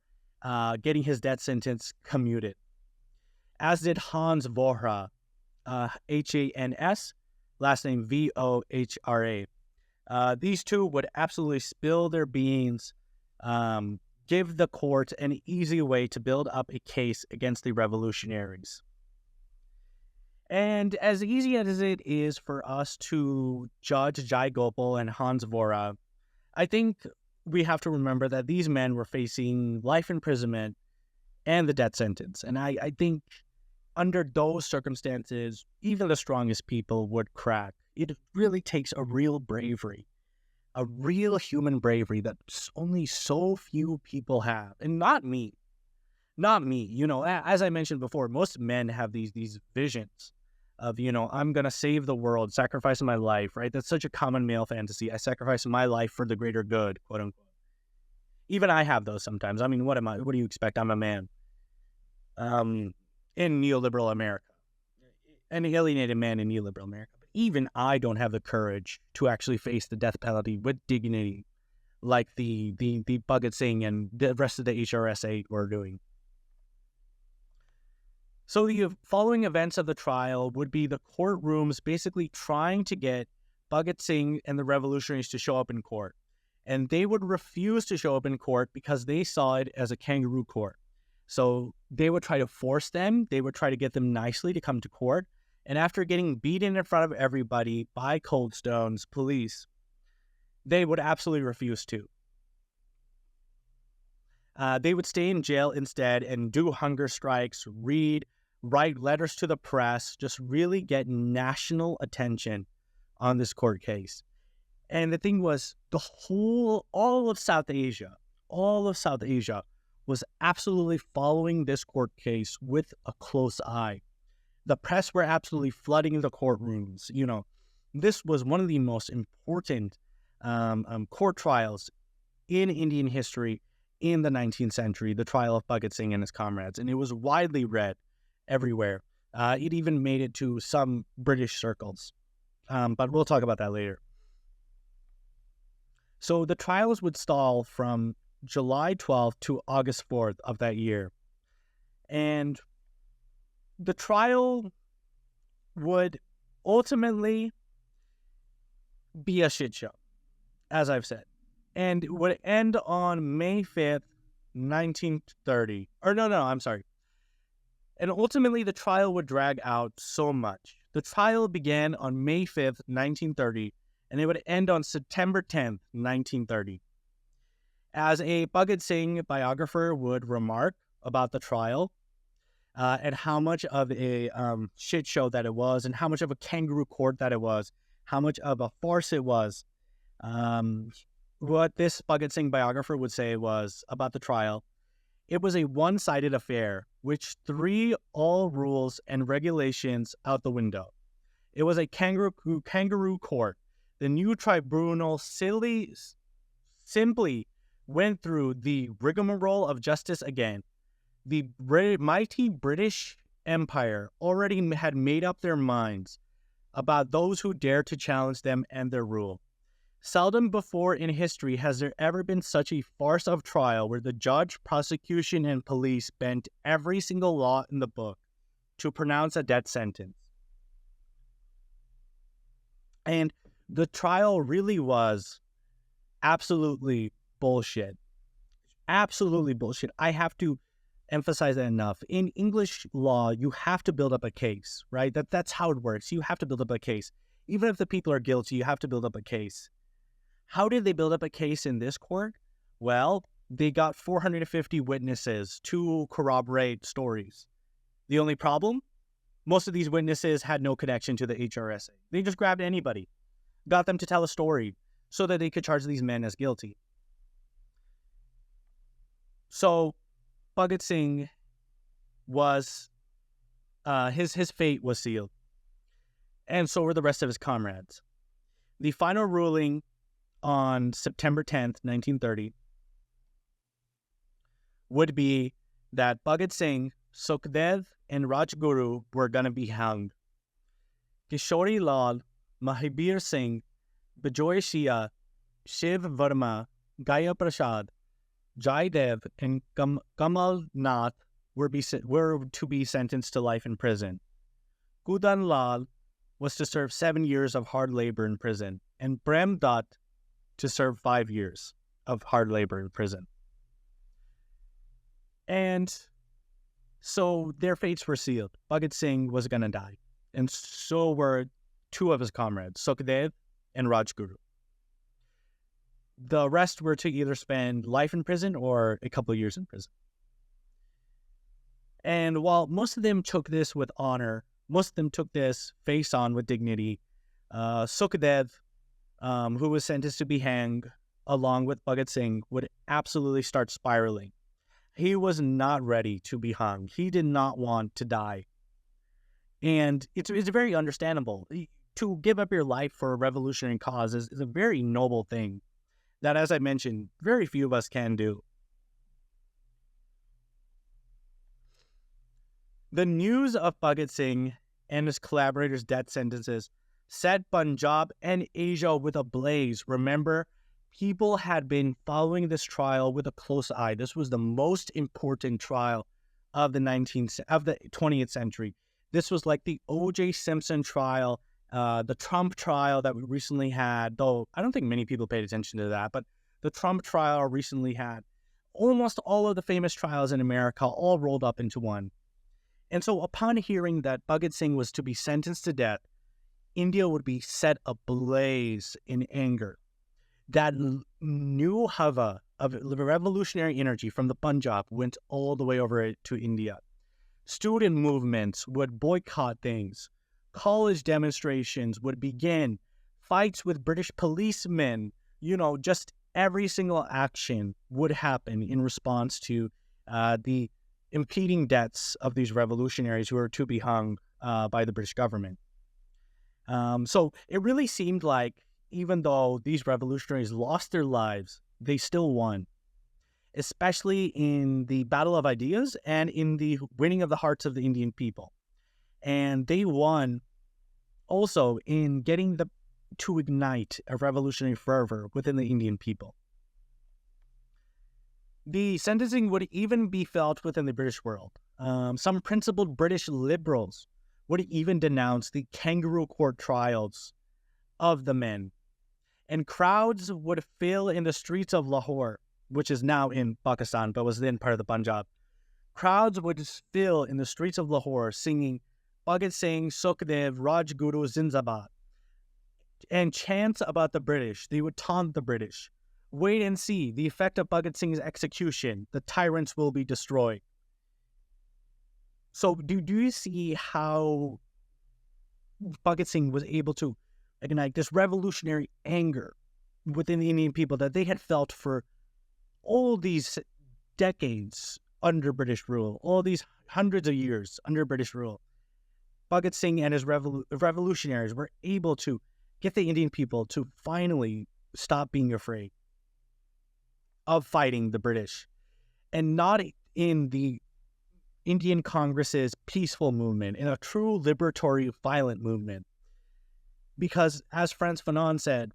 getting his death sentence commuted. As did Hans Vohra, H-A-N-S, last name V-O-H-R-A. These two would absolutely spill their beans, give the court an easy way to build up a case against the revolutionaries. And as easy as it is for us to judge Jai Gopal and Hans Vohra, I think we have to remember that these men were facing life imprisonment and the death sentence. And I think under those circumstances, even the strongest people would crack. It really takes a real bravery, a real human bravery that only so few people have. And not me. You know, as I mentioned before, most men have these visions of, you know, I'm going to save the world, sacrificing my life, right? That's such a common male fantasy. I sacrifice my life for the greater good, quote unquote. Even I have those sometimes. I mean, what am I? What do you expect? I'm a man. In neoliberal America. An alienated man in neoliberal America. But even I don't have the courage to actually face the death penalty with dignity like the Bhagat Singh and the rest of the HRSA were doing. So the following events of the trial would be the courtrooms basically trying to get Bhagat Singh and the revolutionaries to show up in court. And they would refuse to show up in court because they saw it as a kangaroo court. So they would try to force them. They would try to get them nicely to come to court. And after getting beaten in front of everybody by Cold Stone's police, they would absolutely refuse to. They would stay in jail instead and do hunger strikes, write letters to the press, just really get national attention on this court case. And the thing was, all of South Asia was absolutely following this court case with a close eye. The press were absolutely flooding the courtrooms. You know, this was one of the most important court trials in Indian history in the 19th century, the trial of Bhagat Singh and his comrades. And it was widely read everywhere. It even made it to some British circles. But we'll talk about that later. So the trials would stall from July 12th to August 4th of that year. And the trial would ultimately be a shit show, as I've said. And it would end on May 5th, 1930. And ultimately, the trial would drag out so much. The trial began on May 5th, 1930, and it would end on September 10th, 1930. As a Bhagat Singh biographer would remark about the trial, and how much of a shit show that it was, and how much of a kangaroo court that it was, how much of a farce it was, Um, what this Bhagat Singh biographer would say was about the trial: it was a one-sided affair, which threw all rules and regulations out the window. It was a kangaroo court. The new tribunal simply went through the rigmarole of justice again. The mighty British Empire already had made up their minds about those who dared to challenge them and their rule. Seldom before in history has there ever been such a farce of trial where the judge, prosecution, and police bent every single law in the book to pronounce a death sentence. And the trial really was absolutely bullshit. Absolutely bullshit. I have to emphasize that enough. In English law, you have to build up a case, right? That's how it works. You have to build up a case. Even if the people are guilty, you have to build up a case. How did they build up a case in this court? Well, they got 450 witnesses to corroborate stories. The only problem? Most of these witnesses had no connection to the HRSA. They just grabbed anybody, got them to tell a story so that they could charge these men as guilty. So Bhagat Singh was, his fate was sealed. And so were the rest of his comrades. The final ruling on September 10th, 1930, would be that Bhagat Singh, Sukhdev, and Rajguru were going to be hung. Kishori Lal, Mahabir Singh, Bijoy Shia, Shiv Verma, Gaya Prasad, Jaidev, and Kamal Nath were to be sentenced to life in prison. Kudan Lal was to serve 7 years of hard labor in prison, and Prem Dutt to serve 5 years of hard labor in prison. And so their fates were sealed. Bhagat Singh was going to die, and so were two of his comrades, Sukhdev and Rajguru. The rest were to either spend life in prison or a couple of years in prison. And while most of them took this with honor, most of them took this face on with dignity, Sukhdev, who was sentenced to be hanged along with Bhagat Singh, would absolutely start spiraling. He was not ready to be hung. He did not want to die. And it's very understandable. To give up your life for a revolutionary cause is a very noble thing that, as I mentioned, very few of us can do. The news of Bhagat Singh and his collaborators' death sentences set Punjab and Asia with a blaze. Remember, people had been following this trial with a close eye. This was the most important trial of the 20th century. This was like the O.J. Simpson trial, the Trump trial that we recently had, though I don't think many people paid attention to that, but the Trump trial recently had. Almost all of the famous trials in America all rolled up into one. And so upon hearing that Bhagat Singh was to be sentenced to death, India would be set ablaze in anger. That new hava of revolutionary energy from the Punjab went all the way over to India. Student movements would boycott things. College demonstrations would begin. Fights with British policemen. Just every single action would happen in response to the impeding deaths of these revolutionaries who were to be hung by the British government. So it really seemed like even though these revolutionaries lost their lives, they still won, especially in the battle of ideas and in the winning of the hearts of the Indian people. And they won also in getting to ignite a revolutionary fervor within the Indian people. The sentencing would even be felt within the British world. Some principled British liberals would even denounce the kangaroo court trials of the men. And crowds would fill in the streets of Lahore, which is now in Pakistan, but was then part of the Punjab. Crowds would fill in the streets of Lahore singing Bhagat Singh, Sukhdev, Rajguru, Zindabad, and chants about the British. They would taunt the British. Wait and see the effect of Bhagat Singh's execution. The tyrants will be destroyed. So do you see how Bhagat Singh was able to ignite this revolutionary anger within the Indian people that they had felt for all these decades under British rule, all these hundreds of years under British rule. Bhagat Singh and his revolutionaries were able to get the Indian people to finally stop being afraid of fighting the British, and not in the Indian Congress's peaceful movement, in a true liberatory, violent movement. Because, as Frantz Fanon said,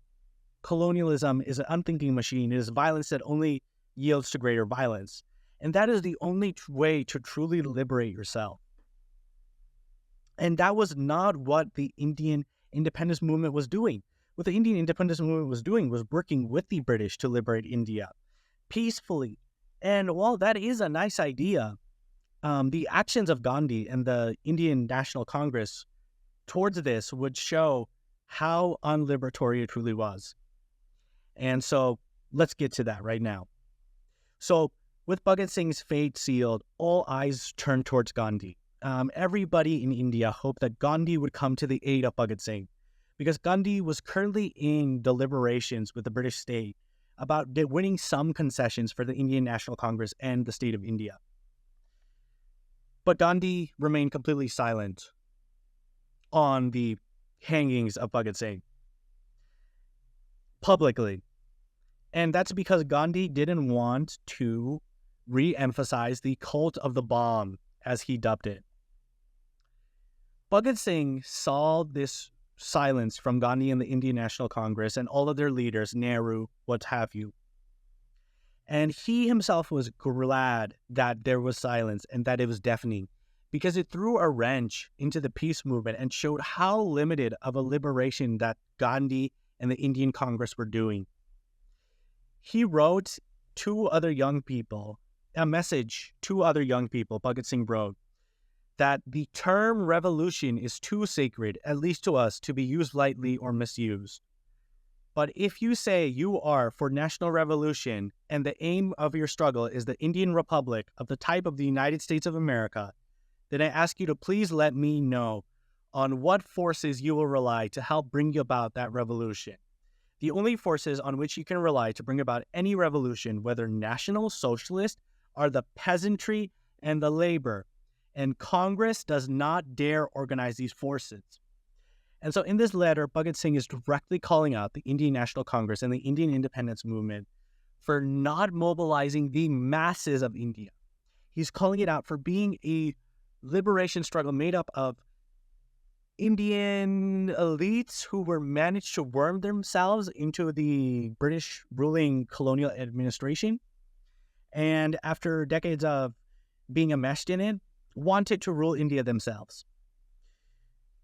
colonialism is an unthinking machine. It is violence that only yields to greater violence. And that is the only way to truly liberate yourself. And that was not what the Indian independence movement was doing. What the Indian independence movement was doing was working with the British to liberate India peacefully. And while that is a nice idea, the actions of Gandhi and the Indian National Congress towards this would show how unliberatory it truly was. And so let's get to that right now. So with Bhagat Singh's fate sealed, all eyes turned towards Gandhi. Everybody in India hoped that Gandhi would come to the aid of Bhagat Singh, because Gandhi was currently in deliberations with the British state about winning some concessions for the Indian National Congress and the state of India. But Gandhi remained completely silent on the hangings of Bhagat Singh publicly. And that's because Gandhi didn't want to re-emphasize the cult of the bomb, as he dubbed it. Bhagat Singh saw this silence from Gandhi and the Indian National Congress and all of their leaders, Nehru, what have you. And he himself was glad that there was silence and that it was deafening, because it threw a wrench into the peace movement and showed how limited of a liberation that Gandhi and the Indian Congress were doing. He wrote a message to other young people, Bhagat Singh wrote, that the term revolution is too sacred, at least to us, to be used lightly or misused. But if you say you are for national revolution and the aim of your struggle is the Indian Republic of the type of the United States of America, then I ask you to please let me know on what forces you will rely to help bring about that revolution. The only forces on which you can rely to bring about any revolution, whether national, socialist, are the peasantry and the labor, and Congress does not dare organize these forces. And so in this letter, Bhagat Singh is directly calling out the Indian National Congress and the Indian independence movement for not mobilizing the masses of India. He's calling it out for being a liberation struggle made up of Indian elites who were managed to worm themselves into the British ruling colonial administration, and after decades of being enmeshed in it, wanted to rule India themselves.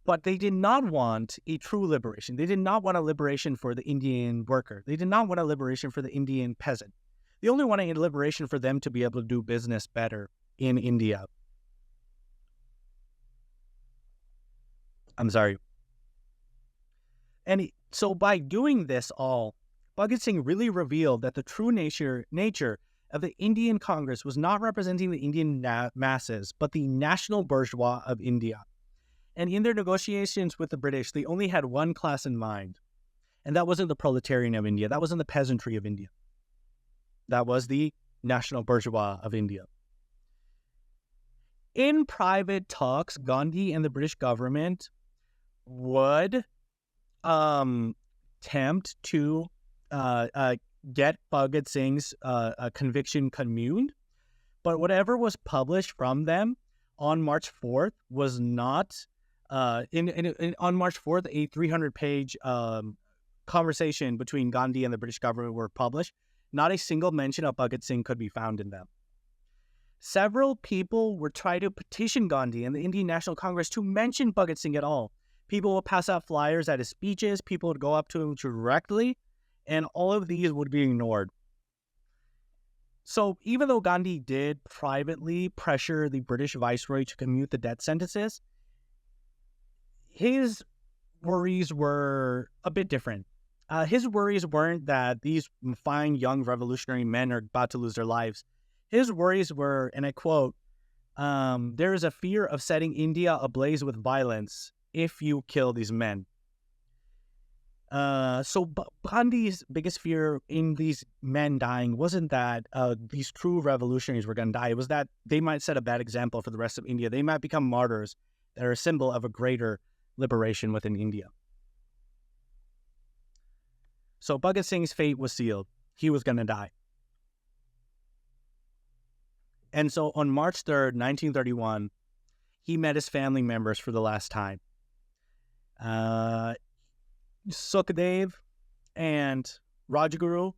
But they did not want a true liberation. They did not want a liberation for the Indian worker. They did not want a liberation for the Indian peasant. They only wanted a liberation for them to be able to do business better in India. I'm sorry. And so by doing this all, Bhagat Singh really revealed that the true nature of the Indian Congress was not representing the Indian masses, but the national bourgeois of India. And in their negotiations with the British, they only had one class in mind. And that wasn't the proletarian of India. That wasn't the peasantry of India. That was the national bourgeois of India. In private talks, Gandhi and the British government would attempt to get Bhagat Singh's conviction communed. But whatever was published from them on March 4th was not... on March 4th, a 300-page conversation between Gandhi and the British government were published. Not a single mention of Bhagat Singh could be found in them. Several people were trying to petition Gandhi and the Indian National Congress to mention Bhagat Singh at all. People would pass out flyers at his speeches. People would go up to him directly, and all of these would be ignored. So even though Gandhi did privately pressure the British viceroy to commute the death sentences, his worries were a bit different. His worries weren't that these fine young revolutionary men are about to lose their lives. His worries were, and I quote, there is a fear of setting India ablaze with violence if you kill these men. Gandhi's biggest fear in these men dying wasn't that these true revolutionaries were going to die. It was that they might set a bad example for the rest of India. They might become martyrs that are a symbol of a greater liberation within India. So Bhagat Singh's fate was sealed. He was going to die. And so on March 3rd, 1931, he met his family members for the last time. Sukhdev and Rajguru's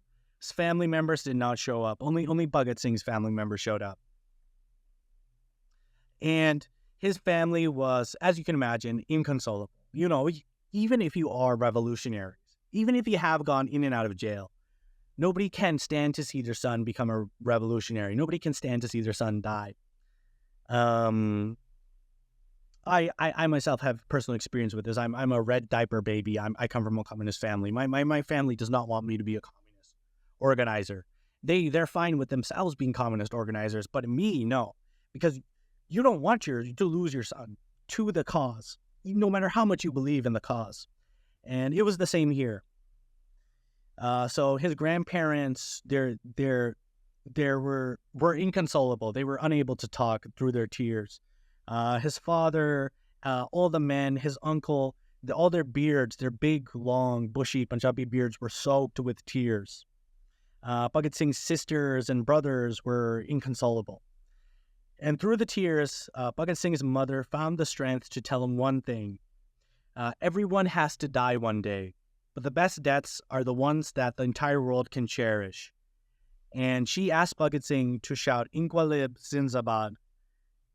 family members did not show up. Only Bhagat Singh's family members showed up. And his family was, as you can imagine, inconsolable. You know, even if you are revolutionaries, even if you have gone in and out of jail, nobody can stand to see their son become a revolutionary. Nobody can stand to see their son die. I myself have personal experience with this. I'm a red diaper baby. I come from a communist family. My family does not want me to be a communist organizer. They're fine with themselves being communist organizers, but me, no, because you don't want to lose your son to the cause, no matter how much you believe in the cause. And it was the same here. So his grandparents, they were inconsolable. They were unable to talk through their tears. His father, all the men, his uncle, all their beards, their big, long, bushy Punjabi beards were soaked with tears. Bhagat Singh's sisters and brothers were inconsolable. And through the tears, Bhagat Singh's mother found the strength to tell him one thing. Everyone has to die one day, but the best deaths are the ones that the entire world can cherish. And she asked Bhagat Singh to shout Inquilib Zindabad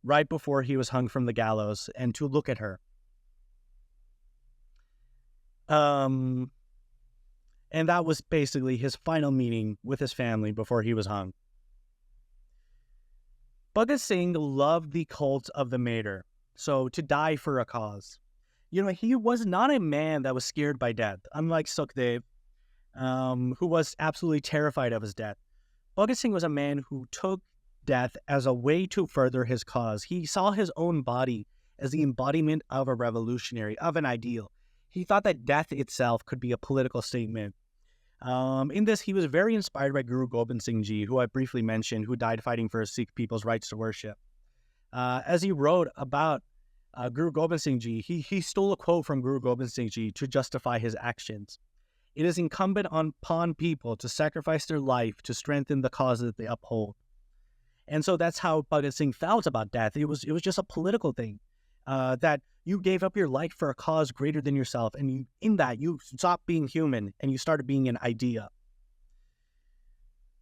right before he was hung from the gallows and to look at her. And that was basically his final meeting with his family before he was hung. Bhagat Singh loved the cult of the martyr, so to die for a cause. You know, he was not a man that was scared by death, unlike Sukhdev, who was absolutely terrified of his death. Bhagat Singh was a man who took death as a way to further his cause. He saw his own body as the embodiment of a revolutionary, of an ideal. He thought that death itself could be a political statement. In this, he was very inspired by Guru Gobind Singh Ji, who I briefly mentioned, who died fighting for Sikh people's rights to worship. As he wrote about Guru Gobind Singh Ji, he stole a quote from Guru Gobind Singh Ji to justify his actions. It is incumbent upon people to sacrifice their life to strengthen the cause that they uphold. And so that's how Bhagat Singh felt about death. It was just a political thing, that you gave up your life for a cause greater than yourself, and in that you stopped being human and you started being an idea.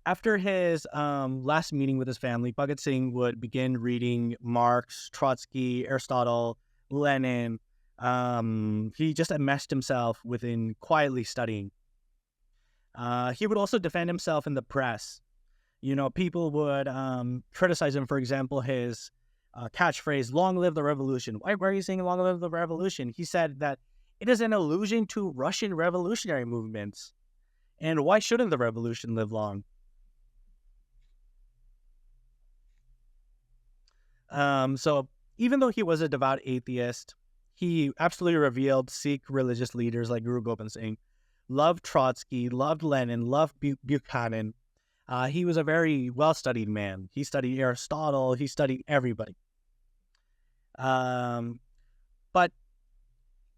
After his last meeting with his family, Bhagat Singh would begin reading Marx, Trotsky, Aristotle, Lenin. He just enmeshed himself within quietly studying. He would also defend himself in the press. You know, people would criticize him, for example, his catchphrase, "Long live the revolution." Why are you saying "Long live the revolution"? He said that it is an allusion to Russian revolutionary movements. And why shouldn't the revolution live long? So even though he was a devout atheist, he absolutely revealed Sikh religious leaders like Guru Gobind Singh, loved Trotsky, loved Lenin, loved Buchanan. He was a very well-studied man. He studied Aristotle. He studied everybody. But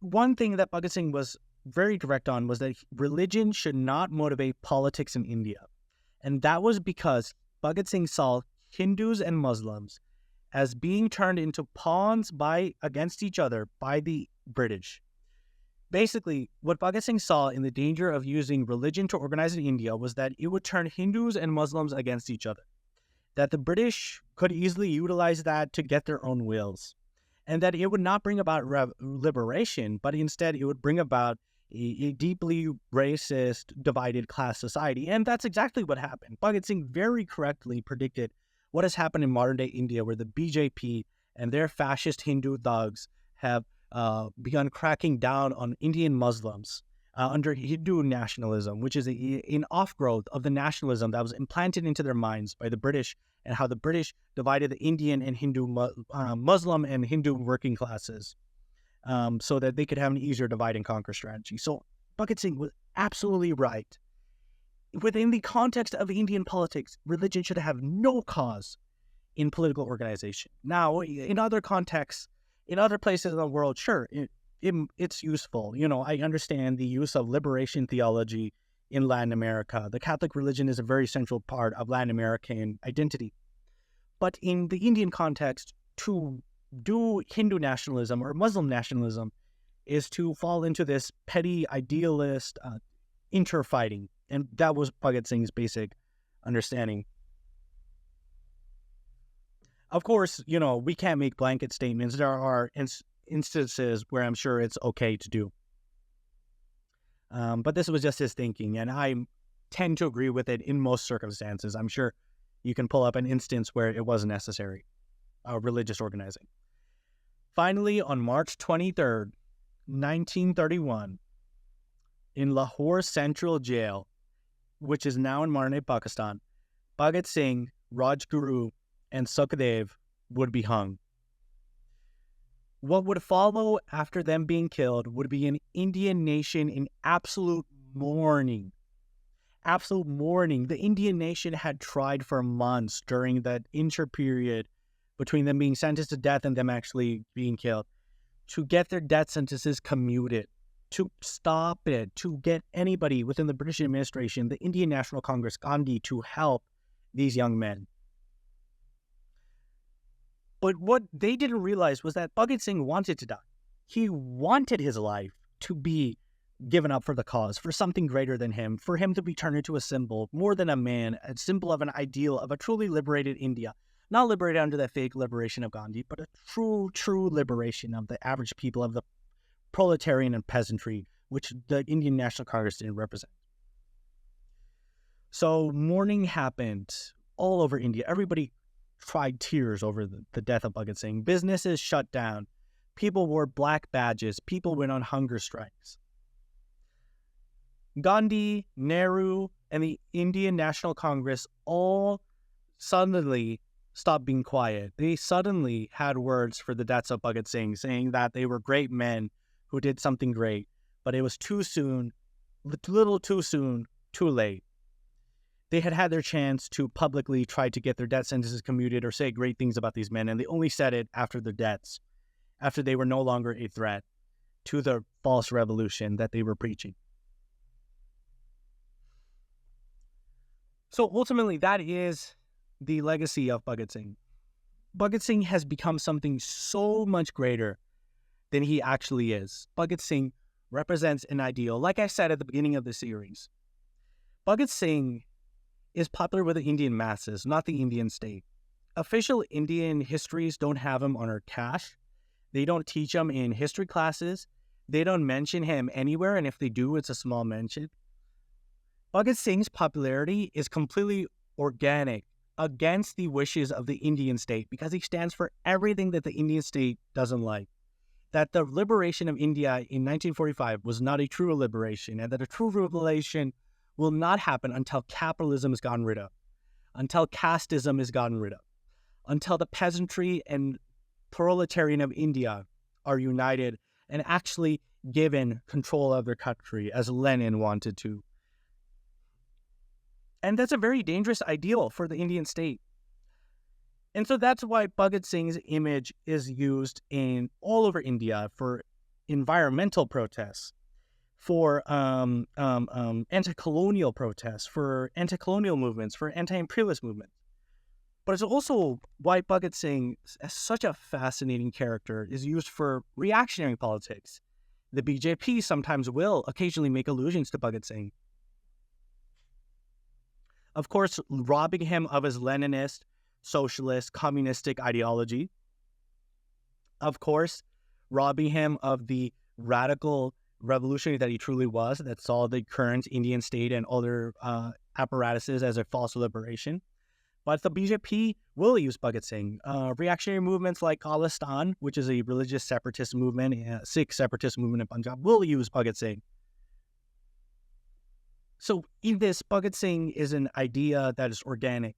one thing that Bhagat Singh was very direct on was that religion should not motivate politics in India. And that was because Bhagat Singh saw Hindus and Muslims as being turned into pawns against each other by the British. Basically, what Bhagat Singh saw in the danger of using religion to organize in India was that it would turn Hindus and Muslims against each other, that the British could easily utilize that to get their own wills, and that it would not bring about liberation, but instead it would bring about a deeply racist, divided class society. And that's exactly what happened. Bhagat Singh very correctly predicted what has happened in modern-day India, where the BJP and their fascist Hindu thugs have begun cracking down on Indian Muslims under Hindu nationalism, which is an offgrowth of the nationalism that was implanted into their minds by the British, and how the British divided the Indian and Hindu, Muslim and Hindu working classes, so that they could have an easier divide and conquer strategy. So Bhagat Singh was absolutely right. Within the context of Indian politics, religion should have no cause in political organization. Now, in other contexts, in other places in the world, sure, it's useful. I understand the use of liberation theology in Latin America. The Catholic religion is a very central part of Latin American identity. But in the Indian context, to do Hindu nationalism or Muslim nationalism is to fall into this petty idealist interfighting. And that was Bhagat Singh's basic understanding. Of course, we can't make blanket statements. There are instances where I'm sure it's okay to do. But this was just his thinking, and I tend to agree with it in most circumstances. I'm sure you can pull up an instance where it wasn't necessary, religious organizing. Finally, on March 23rd, 1931, in Lahore Central Jail, which is now in modern-day Pakistan, Bhagat Singh, Rajguru, and Sukhdev would be hung. What would follow after them being killed would be an Indian nation in absolute mourning. Absolute mourning. The Indian nation had tried for months during that interperiod between them being sentenced to death and them actually being killed to get their death sentences commuted, to stop it, to get anybody within the British administration, the Indian National Congress, Gandhi, to help these young men. But what they didn't realize was that Bhagat Singh wanted to die. He wanted his life to be given up for the cause, for something greater than him, for him to be turned into a symbol, more than a man, a symbol of an ideal of a truly liberated India. Not liberated under the fake liberation of Gandhi, but a true liberation of the average people, of the proletarian and peasantry, which the Indian National Congress didn't represent. So mourning happened all over India. Everybody cried tears over the death of Bhagat Singh. Businesses shut down. People wore black badges. People went on hunger strikes. Gandhi, Nehru, and the Indian National Congress all suddenly stopped being quiet. They suddenly had words for the deaths of Bhagat Singh, saying that they were great men who did something great, but it was too soon, little too soon, too late. They had their chance to publicly try to get their death sentences commuted or say great things about these men, and they only said it after their deaths, after they were no longer a threat to the false revolution that they were preaching. So ultimately, that is the legacy of Bhagat Singh. Bhagat Singh has become something so much greater than he actually is. Bhagat Singh represents an ideal. Like I said at the beginning of the series, Bhagat Singh is popular with the Indian masses, not the Indian state. Official Indian histories don't have him on our cache. They don't teach him in history classes. They don't mention him anywhere, and if they do, it's a small mention. Bhagat Singh's popularity is completely organic, against the wishes of the Indian state, because he stands for everything that the Indian state doesn't like. That the liberation of India in 1945 was not a true liberation, and that a true liberation will not happen until capitalism is gotten rid of, until casteism is gotten rid of, until the peasantry and proletarian of India are united and actually given control of their country, as Lenin wanted to. And that's a very dangerous ideal for the Indian state. And so that's why Bhagat Singh's image is used in all over India for environmental protests, for anti-colonial protests, for anti-colonial movements, for anti-imperialist movements. But it's also why Bhagat Singh, as such a fascinating character, is used for reactionary politics. The BJP sometimes will occasionally make allusions to Bhagat Singh. Of course, robbing him of his Leninist, socialist, communistic ideology. Of course, robbing him of the radical revolutionary that he truly was, that saw the current Indian state and other apparatuses as a false liberation. But the BJP will use Bhagat Singh. Reactionary movements like Khalistan, which is a religious separatist movement, Sikh separatist movement in Punjab, will use Bhagat Singh. So in this, Bhagat Singh is an idea that is organic,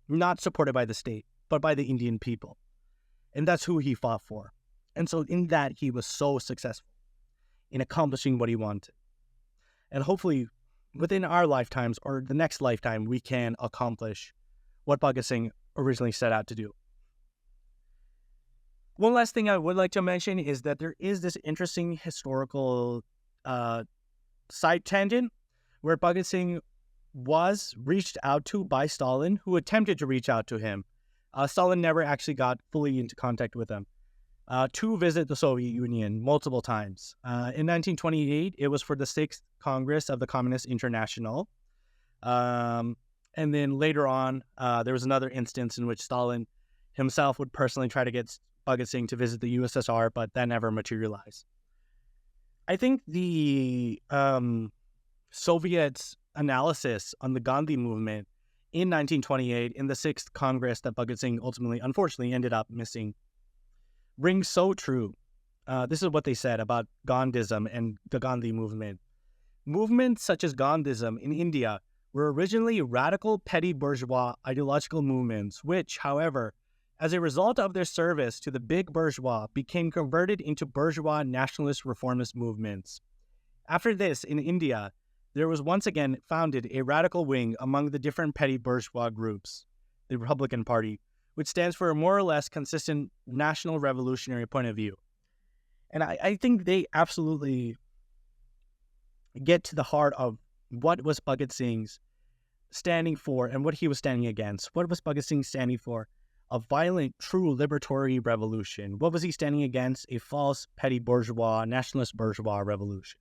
not supported by the state, but by the Indian people. And that's who he fought for. And so in that, he was so successful in accomplishing what he wanted. And hopefully within our lifetimes or the next lifetime, we can accomplish what Bhagat Singh originally set out to do. One last thing I would like to mention is that there is this interesting historical side tangent where Bhagat Singh was reached out to by Stalin, who attempted to reach out to him. Stalin never actually got fully into contact with him, to visit the Soviet Union multiple times. In 1928, it was for the 6th Congress of the Communist International. And then later on, there was another instance in which Stalin himself would personally try to get Bhagat Singh to visit the USSR, but that never materialized. I think the Soviets' analysis on the Gandhi movement in 1928 in the 6th Congress that Bhagat Singh ultimately, unfortunately, ended up missing rings so true. This is what they said about Gandhism and the Gandhi movement. Movements such as Gandhism in India were originally radical petty bourgeois ideological movements, which, however, as a result of their service to the big bourgeois, became converted into bourgeois nationalist reformist movements. After this, in India, there was once again founded a radical wing among the different petty bourgeois groups, the Republican Party, which stands for a more or less consistent national revolutionary point of view. And I think they absolutely get to the heart of what was Bhagat Singh's standing for and what he was standing against. What was Bhagat Singh standing for? A violent, true liberatory revolution. What was he standing against? A false, petty bourgeois, nationalist bourgeois revolution.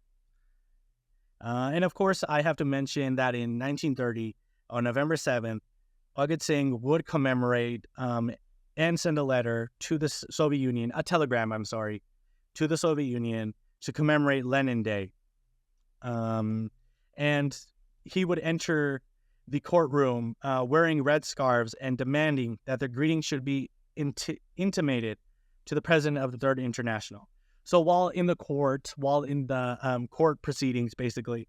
And of course, I have to mention that in 1930, on November 7th, Bhagat Singh would commemorate and send a letter to the Soviet Union, a telegram, to the Soviet Union to commemorate Lenin Day. And he would enter the courtroom wearing red scarves and demanding that the greeting should be intimated to the president of the Third International. So while in the court proceedings, basically,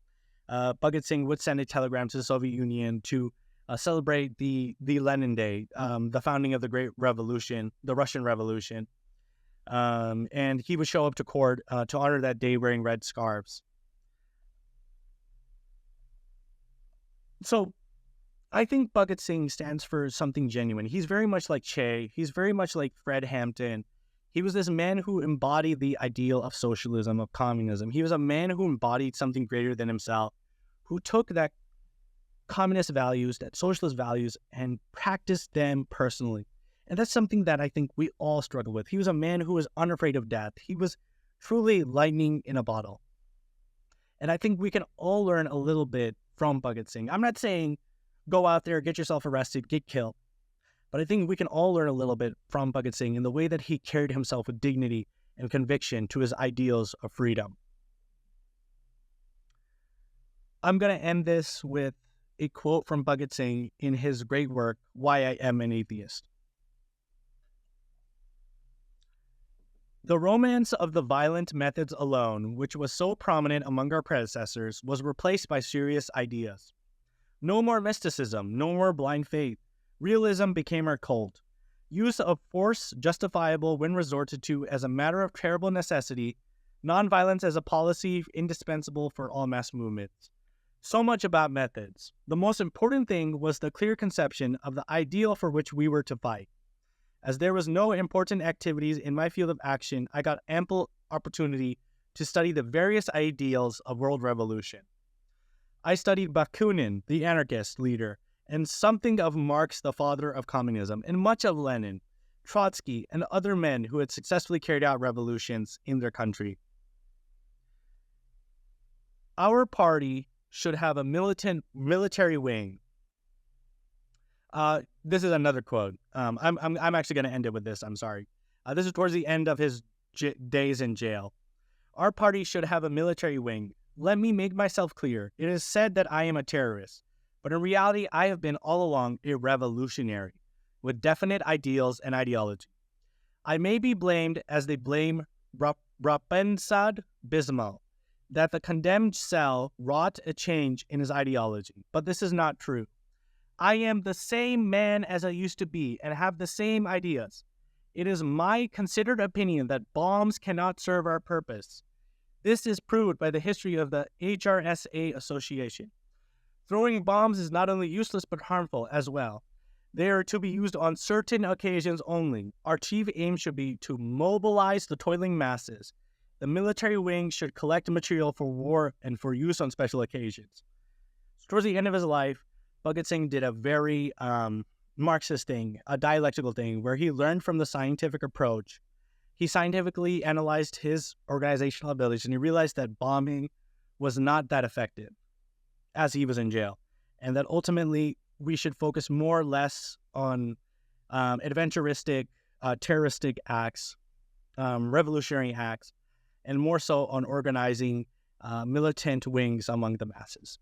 Bhagat Singh would send a telegram to the Soviet Union to celebrate the Lenin Day, the founding of the Great Revolution, the Russian Revolution. And he would show up to court to honor that day wearing red scarves. So I think Bhagat Singh stands for something genuine. He's very much like Che. He's very much like Fred Hampton. He was this man who embodied the ideal of socialism, of communism. He was a man who embodied something greater than himself, who took that communist values, that socialist values, and practiced them personally. And that's something that I think we all struggle with. He was a man who was unafraid of death. He was truly lightning in a bottle. And I think we can all learn a little bit from Bhagat Singh. I'm not saying go out there, get yourself arrested, get killed. But I think we can all learn a little bit from Bhagat Singh in the way that he carried himself with dignity and conviction to his ideals of freedom. I'm going to end this with a quote from Bhagat Singh in his great work, Why I Am an Atheist. The romance of the violent methods alone, which was so prominent among our predecessors, was replaced by serious ideas. No more mysticism, no more blind faith. Realism became our cult. Use of force justifiable when resorted to as a matter of terrible necessity, nonviolence as a policy indispensable for all mass movements. So much about methods. The most important thing was the clear conception of the ideal for which we were to fight. As there was no important activities in my field of action, I got ample opportunity to study the various ideals of world revolution. I studied Bakunin, the anarchist leader, and something of Marx, the father of communism, and much of Lenin, Trotsky, and other men who had successfully carried out revolutions in their country. Our party should have a military wing. This is another quote. I'm actually going to end it with this. I'm sorry. This is towards the end of his days in jail. Our party should have a military wing. Let me make myself clear. It is said that I am a terrorist, but in reality, I have been all along a revolutionary with definite ideals and ideology. I may be blamed as they blame Rapensad Bismal, that the condemned cell wrought a change in his ideology, but this is not true. I am the same man as I used to be and have the same ideas. It is my considered opinion that bombs cannot serve our purpose. This is proved by the history of the HRSA Association. Throwing bombs is not only useless but harmful as well. They are to be used on certain occasions only. Our chief aim should be to mobilize the toiling masses. The military wing should collect material for war and for use on special occasions. Towards the end of his life, Bhagat Singh did a very Marxist thing, a dialectical thing, where he learned from the scientific approach. He scientifically analyzed his organizational abilities, and he realized that bombing was not that effective as he was in jail, and that ultimately we should focus more or less on adventuristic, terroristic acts, revolutionary acts, and more so on organizing militant wings among the masses.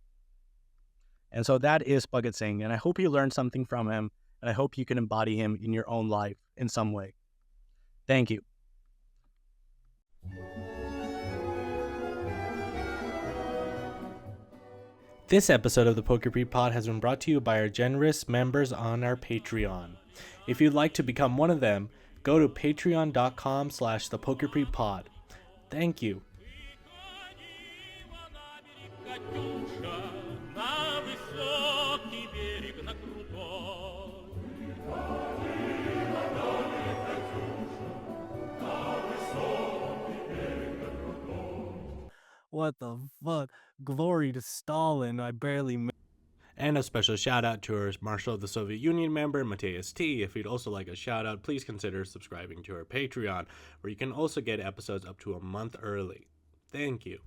And so that is Bhagat Singh, and I hope you learned something from him, and I hope you can embody him in your own life in some way. Thank you. This episode of the Pokepreet Pod has been brought to you by our generous members on our Patreon. If you'd like to become one of them, go to patreon.com/thepokepreetpod. Thank you. What the fuck? Glory to Stalin. I barely made. And a special shout out to our Marshal of the Soviet Union member, Matthias T. If you'd also like a shout out, please consider subscribing to our Patreon, where you can also get episodes up to a month early. Thank you.